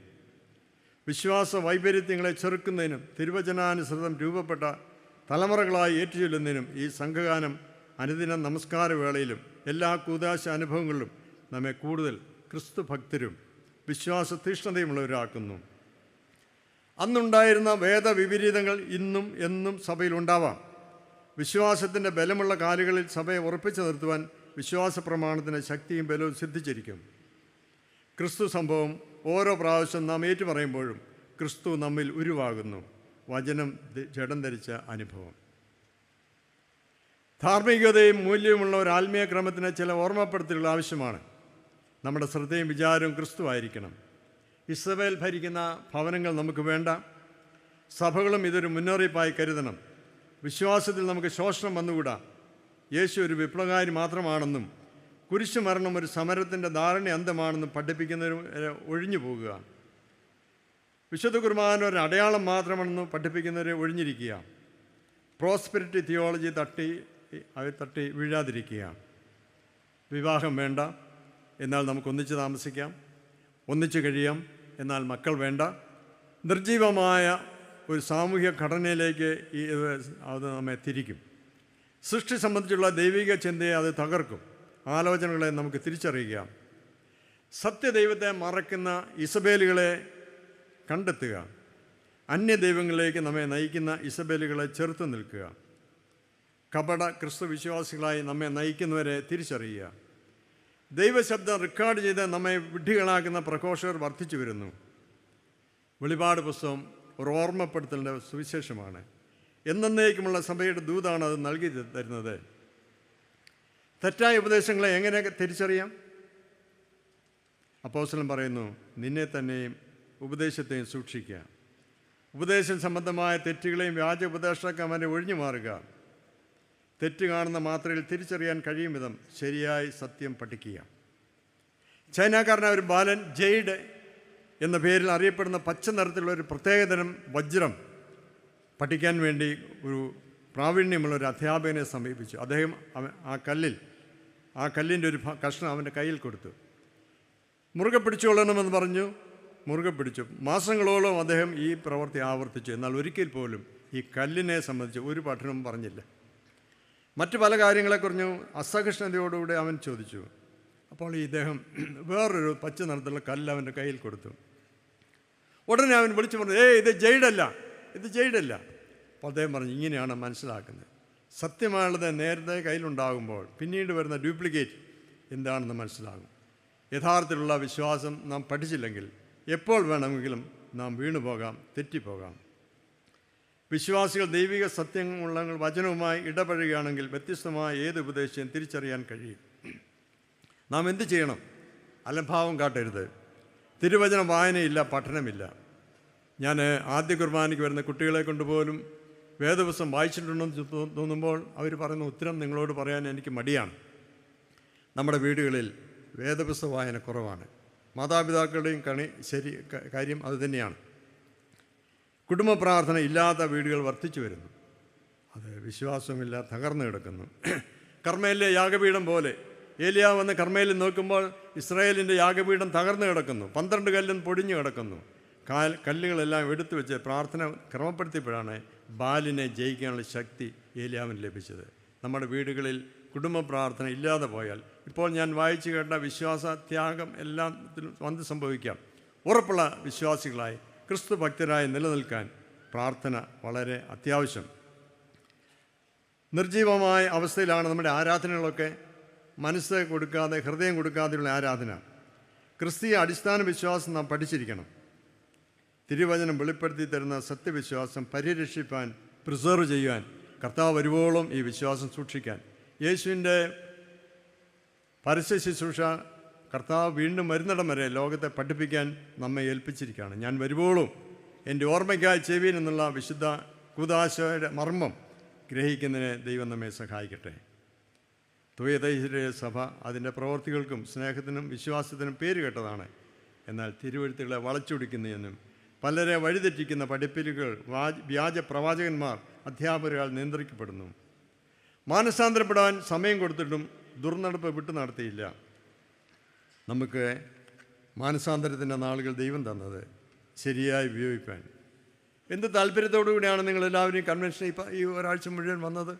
വിശ്വാസ വൈപരീത്യങ്ങളെ ചെറുക്കുന്നതിനും തിരുവചനാനുസൃതം രൂപപ്പെട്ട തലമുറകളായി ഏറ്റുചൊല്ലുന്നതിനും ഈ സംഘഗാനം അനുദിന നമസ്കാരവേളയിലും എല്ലാ കൂദാശ അനുഭവങ്ങളിലും നമ്മെ കൂടുതൽ ക്രിസ്തു ഭക്തരും വിശ്വാസ തീഷ്ണതയുമുള്ളവരാക്കുന്നു. അന്നുണ്ടായിരുന്ന വേദവിപരീതങ്ങൾ ഇന്നും എന്നും സഭയിലുണ്ടാവാം. വിശ്വാസത്തിൻ്റെ ബലമുള്ള കാലുകളിൽ സഭയെ ഉറപ്പിച്ചു നിർത്തുവാൻ വിശ്വാസ പ്രമാണത്തിന് ശക്തിയും ബലവും സിദ്ധിച്ചിരിക്കും. ക്രിസ്തു സംഭവം ഓരോ പ്രാവശ്യം നാം ഏറ്റുപറയുമ്പോഴും ക്രിസ്തു നമ്മിൽ ഉരുവാകുന്നു. വചനം ജഡം ധരിച്ച അനുഭവം. ധാർമ്മികതയും മൂല്യവുമുള്ള ഒരു ആത്മീയ ക്രമത്തിന് ചില ഓർമ്മപ്പെടുത്തലുകൾ ആവശ്യമാണ്. നമ്മുടെ ശ്രദ്ധയും വിചാരവും ക്രിസ്തു ആയിരിക്കണം. ഇസ്രവേൽ ഭരിക്കുന്ന ഭവനങ്ങൾ നമുക്ക് വേണ്ട. സഭകളും ഇതൊരു മുന്നറിയിപ്പായി കരുതണം. വിശ്വാസത്തിൽ നമുക്ക് ശോഷണം വന്നുകൂടാ. യേശു ഒരു വിപ്ലവകാരി മാത്രമാണെന്നും കുരിശുമരണം ഒരു സമരത്തിൻ്റെ ധാരണ അന്തമാണെന്നും പഠിപ്പിക്കുന്നവരെ ഒഴിഞ്ഞു പോകുക. വിശുദ്ധ കുർബാന ഒരു അടയാളം മാത്രമാണെന്ന് പഠിപ്പിക്കുന്നവരെ ഒഴിഞ്ഞിരിക്കുക. പ്രോസ്പെരിറ്റി തിയോളജി തട്ടി വീഴാതിരിക്കുക. വിവാഹം വേണ്ട, എന്നാൽ നമുക്ക് ഒന്നിച്ച് താമസിക്കാം. ഒന്നിച്ച് കഴിയാം, എന്നാൽ മക്കൾ വേണ്ട. നിർജീവമായ ഒരു സാമൂഹിക ഘടനയിലേക്ക് അത് നമ്മെ തിരിക്കും. സൃഷ്ടി സംബന്ധിച്ചുള്ള ദൈവിക ചിന്തയെ അത് തകർക്കും. ആലോചനകളെ നമുക്ക് തിരിച്ചറിയുക. സത്യദൈവത്തെ മറക്കുന്ന ഇസബേലുകളെ കണ്ടെത്തുക. അന്യദൈവങ്ങളിലേക്ക് നമ്മെ നയിക്കുന്ന ഇസബേലുകളെ ചെറുത്ത് നിൽക്കുക. കപട ക്രിസ്തു വിശ്വാസികളായി നമ്മെ നയിക്കുന്നവരെ തിരിച്ചറിയുക. ദൈവശബ്ദം റെക്കോർഡ് ചെയ്ത് നമ്മെ വിഡ്ഢികളാക്കുന്ന പ്രഘോഷകർ വർദ്ധിച്ചു വരുന്നു. വെളിപാട് പുസ്തകം ഒരു ഓർമ്മപ്പെടുത്തലിൻ്റെ സുവിശേഷമാണ്. എന്നേക്കുമുള്ള സഭയുടെ ദൂതാണ് അത് നൽകി തരുന്നത്. തെറ്റായ ഉപദേശങ്ങളെ എങ്ങനെ തിരിച്ചറിയാം? അപ്പോസ്തലൻ പറയുന്നു, നിന്നെ തന്നെയും ഉപദേശത്തെയും സൂക്ഷിക്കുക. ഉപദേശം സംബന്ധമായ തെറ്റുകളെയും വ്യാജ ഉപദേഷ്ടാക്കന്മാരെ ഒഴിഞ്ഞു മാറുക. തെറ്റ് കാണുന്ന മാത്രയിൽ തിരിച്ചറിയാൻ കഴിയും വിധം ശരിയായി സത്യം പഠിക്കുക. ചൈനക്കാരനായ ഒരു ബാലൻ ജെയ്ഡ് എന്ന പേരിൽ അറിയപ്പെടുന്ന പച്ച നിറത്തിലുള്ള ഒരു പ്രത്യേകതരം വജ്രം പഠിക്കാൻ വേണ്ടി ഒരു പ്രാവീണ്യമുള്ള ഒരു അധ്യാപകനെ സമീപിച്ചു. അദ്ദേഹം ആ കല്ലിൻ്റെ ഒരു കഷ്ണം അവൻ്റെ കയ്യിൽ കൊടുത്തു. മുറുകെ പിടിച്ചുകൊള്ളണമെന്ന് പറഞ്ഞു. മുറുകെ പിടിച്ചു. മാസങ്ങളോളം അദ്ദേഹം ഈ പ്രവൃത്തി ആവർത്തിച്ചു. എന്നാൽ ഒരിക്കൽ പോലും ഈ കല്ലിനെ സംബന്ധിച്ച് ഒരു പഠനവും പറഞ്ഞില്ല. മറ്റു പല കാര്യങ്ങളെക്കുറിഞ്ഞു അസഹിഷ്ണുതയോടുകൂടി അവൻ ചോദിച്ചു. അപ്പോൾ ഇദ്ദേഹം വേറൊരു പച്ച നിറത്തിലുള്ള കല്ല് അവൻ്റെ കയ്യിൽ കൊടുത്തു. ഉടനെ അവൻ വിളിച്ചു പറഞ്ഞു, ഇത് ജെയ്ഡല്ല, ഇത് ജെയ്ഡല്ല. അപ്പോൾ അദ്ദേഹം പറഞ്ഞു, ഇങ്ങനെയാണ് മനസ്സിലാക്കുന്നത്. സത്യമായുള്ളത് നേരത്തെ കയ്യിലുണ്ടാകുമ്പോൾ പിന്നീട് വരുന്ന ഡ്യൂപ്ലിക്കേറ്റ് എന്താണെന്ന് മനസ്സിലാകും. യഥാർത്ഥത്തിലുള്ള വിശ്വാസം നാം പഠിച്ചില്ലെങ്കിൽ എപ്പോൾ വേണമെങ്കിലും നാം വീണുപോകാം, തെറ്റിപ്പോകാം. വിശ്വാസികൾ ദൈവിക സത്യമുള്ള വചനവുമായി ഇടപഴകുകയാണെങ്കിൽ വ്യത്യസ്തമായ ഏത് ഉപദേശവും തിരിച്ചറിയാൻ കഴിയും. നാം എന്ത് ചെയ്യണം? അലംഭാവം കാട്ടരുത്. തിരുവചന വായനയില്ല, പഠനമില്ല. ഞാൻ ആദ്യ കുർബാനയ്ക്ക് വരുന്ന കുട്ടികളെ കൊണ്ടുപോലും വേദപുസ്തകം വായിച്ചിട്ടുണ്ടെന്ന് തോന്നുമ്പോൾ അവർ പറയുന്ന ഉത്തരം നിങ്ങളോട് പറയാൻ എനിക്ക് മടിയാണ്. നമ്മുടെ വീടുകളിൽ വേദപുസ്തക വായന കുറവാണ്. മാതാപിതാക്കളുടെയും കാര്യം അതുതന്നെയാണ്. കുടുംബ പ്രാർത്ഥന ഇല്ലാത്ത വീടുകൾ വർദ്ധിച്ചു വരുന്നു. അത് വിശ്വാസമില്ല, തകർന്നു കിടക്കുന്നു. കർമ്മേലിലെ യാഗപീഠം പോലെ ഏലിയാ വന്ന് കർമ്മേലിൽ നോക്കുമ്പോൾ ഇസ്രായേലിൻ്റെ യാഗപീഠം തകർന്നു കിടക്കുന്നു. 12 കല്ലും പൊടിഞ്ഞു കിടക്കുന്നു. കല്ലുകളെല്ലാം എടുത്തു വെച്ച് പ്രാർത്ഥന ക്രമപ്പെടുത്തിയപ്പോഴാണ് ബാലിനെ ജയിക്കാനുള്ള ശക്തി ഏലിയാവിന് ലഭിച്ചത്. നമ്മുടെ വീടുകളിൽ കുടുംബ പ്രാർത്ഥന ഇല്ലാതെ പോയാൽ ഇപ്പോൾ ഞാൻ വായിച്ചു കേട്ട വിശ്വാസ ത്യാഗം എല്ലാം വന്ന് സംഭവിക്കാം. ഉറപ്പുള്ള വിശ്വാസികളായി ക്രിസ്തു ഭക്തരായി നിലനിൽക്കാൻ പ്രാർത്ഥന വളരെ അത്യാവശ്യം. നിർജീവമായ അവസ്ഥയിലാണ് നമ്മുടെ ആരാധനകളൊക്കെ. മനസ്സ് കൊടുക്കാതെ, ഹൃദയം കൊടുക്കാതെയുള്ള ആരാധന. ക്രിസ്തീയ അടിസ്ഥാന വിശ്വാസം നാം പഠിച്ചിരിക്കണം. തിരുവചനം വെളിപ്പെടുത്തി തരുന്ന സത്യവിശ്വാസം പരിരക്ഷിപ്പാൻ, പ്രിസർവ് ചെയ്യുവാൻ, കർത്താവ് വരുവോളം ഈ വിശ്വാസം സൂക്ഷിക്കാൻ, യേശുവിൻ്റെ പരസ്യ ശുശ്രൂഷ കർത്താവ് വീണ്ടും വരുന്നിടം വരെ ലോകത്തെ പഠിപ്പിക്കാൻ നമ്മെ ഏൽപ്പിച്ചിരിക്കുകയാണ്. ഞാൻ വരുവോളും എൻ്റെ ഓർമ്മയ്ക്കായി ചെവിയിൽ എന്നുള്ള വിശുദ്ധ കൂദാശയുടെ മർമ്മം ഗ്രഹിക്കുന്നതിന് ദൈവം നമ്മെ സഹായിക്കട്ടെ. തുയതൈശ്വര്യ സഭ അതിൻ്റെ പ്രവർത്തികൾക്കും സ്നേഹത്തിനും വിശ്വാസത്തിനും പേര് കേട്ടതാണ്. എന്നാൽ തിരുവഴുത്തുകളെ വളച്ചൊടിക്കുന്നതിനും പലരെ വഴിതെറ്റിക്കുന്ന പഠിപ്പിലുകൾ വ്യാജ പ്രവാചകന്മാർ, അധ്യാപകരാൽ നിയന്ത്രിക്കപ്പെടുന്നു. മാനസാന്തരപ്പെടാൻ സമയം കൊടുത്തിട്ടും ദുർനടപ്പ് വിട്ടു നടത്തിയില്ല. നമുക്ക് മാനസാന്തരത്തിൻ്റെ നാളുകൾ ദൈവം തന്നത് ശരിയായി ഉപയോഗിക്കാൻ. എന്ത് താല്പര്യത്തോടു കൂടിയാണ് നിങ്ങളെല്ലാവരും കൺവെൻഷൻ ഈ ഒരാഴ്ച മുഴുവൻ വന്നത്?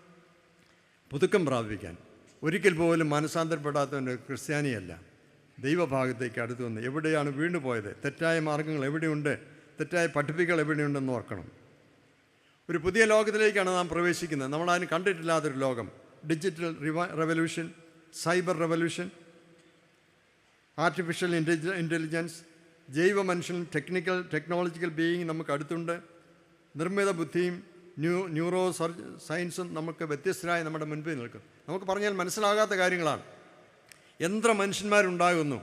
പുതുക്കം പ്രാപിക്കാൻ. ഒരിക്കൽ പോലും മാനസാന്തരപ്പെടാത്തവൻ്റെ ക്രിസ്ത്യാനിയല്ല. ദൈവഭാഗത്തേക്ക് അടുത്ത് വന്ന് എവിടെയാണ് വീണുപോയത്, തെറ്റായ മാർഗങ്ങൾ എവിടെയുണ്ട്, തെറ്റായ പഠിപ്പിക്കൽ എവിടെയുണ്ടെന്ന് ഓർക്കണം. ഒരു പുതിയ ലോകത്തിലേക്കാണ് നാം പ്രവേശിക്കുന്നത്. നമ്മളതിന് കണ്ടിട്ടില്ലാത്തൊരു ലോകം. Digital revolution, cyber revolution, artificial intelligence, ജൈവ മനുഷ്യൻ, ടെക്നോളജിക്കൽ ബീയിങ് നമുക്ക് അടുത്തുണ്ട്. നിർമ്മിത ബുദ്ധിയും ന്യൂറോ സയൻസും നമുക്ക് വ്യത്യസ്തരായി നമ്മുടെ മുൻപിൽ നിൽക്കും. നമുക്ക് പറഞ്ഞാൽ മനസ്സിലാകാത്ത കാര്യങ്ങളാണ്. യന്ത്ര മനുഷ്യന്മാരുണ്ടാകുന്നു.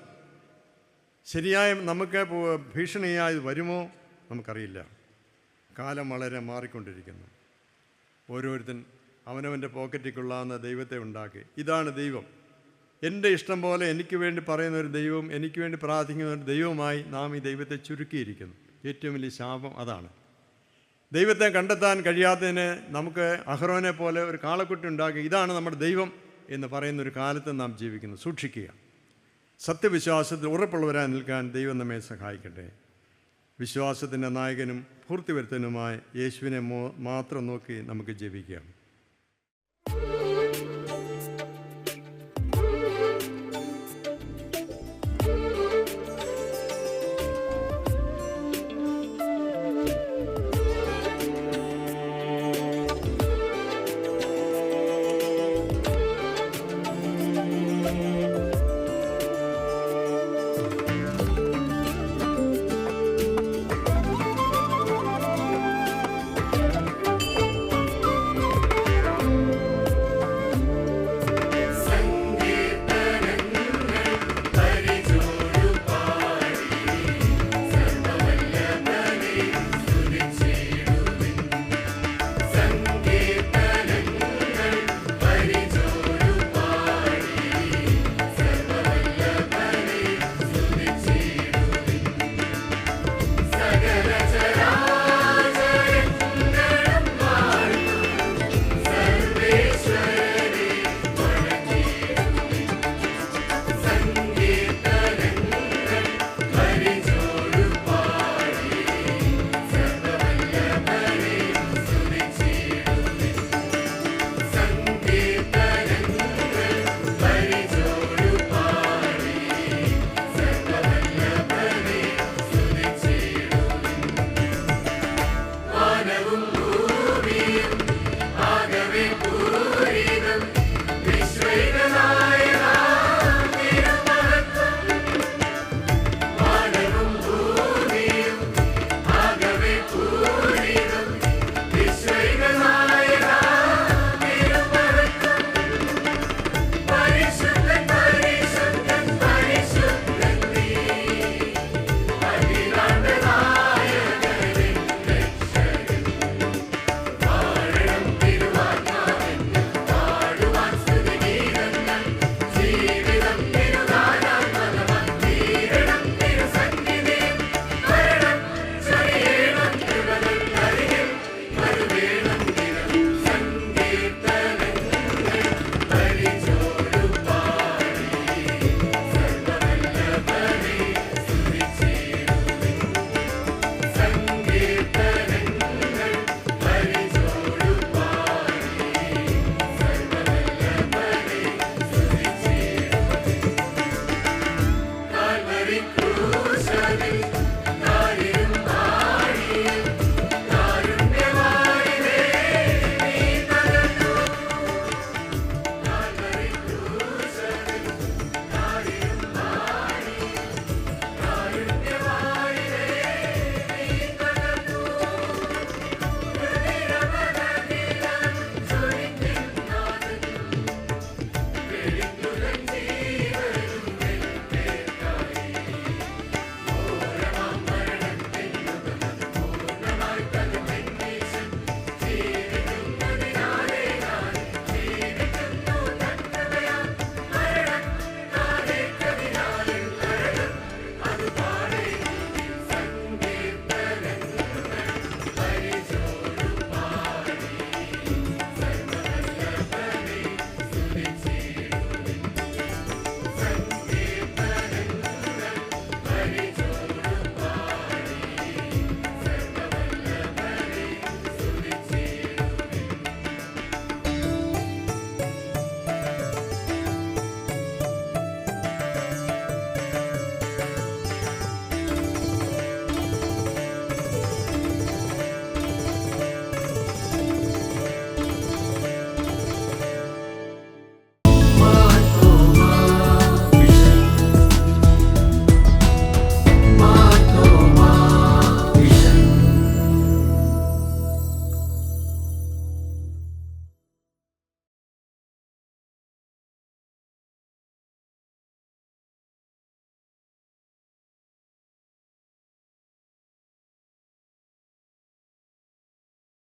ശരിയായ നമുക്ക് ഭീഷണിയായി വരുമോ നമുക്കറിയില്ല. കാലം വളരെ മാറിക്കൊണ്ടിരിക്കുന്നു. ഓരോരുത്തൻ അവനവൻ്റെ പോക്കറ്റിൽ കൊള്ളാവുന്ന ദൈവത്തെ ഉണ്ടാക്കി. ഇതാണ് ദൈവം. എൻ്റെ ഇഷ്ടം പോലെ എനിക്ക് വേണ്ടി പറയുന്ന ഒരു ദൈവവും എനിക്ക് വേണ്ടി പ്രാർത്ഥിക്കുന്ന ഒരു ദൈവവുമായി നാം ഈ ദൈവത്തെ ചുരുക്കിയിരിക്കുന്നു. ഏറ്റവും വലിയ ശാപം അതാണ്. ദൈവത്തെ കണ്ടെത്താൻ കഴിയാത്തതിന് നമുക്ക് അഹ്റോനെ പോലെ ഒരു കാളക്കുട്ടി ഉണ്ടാക്കി ഇതാണ് നമ്മുടെ ദൈവം എന്ന് പറയുന്നൊരു കാലത്ത് നാം ജീവിക്കുന്നു. സൂക്ഷിക്കുക. സത്യവിശ്വാസത്തിൽ ഉറപ്പുള്ളവരായി നിൽക്കാൻ ദൈവം നമ്മെ സഹായിക്കട്ടെ. വിശ്വാസത്തിൻ്റെ നായകനും പൂർത്തിവരുത്തനുമായ യേശുവിനെ മാത്രം നോക്കി നമുക്ക് ജീവിക്കാം.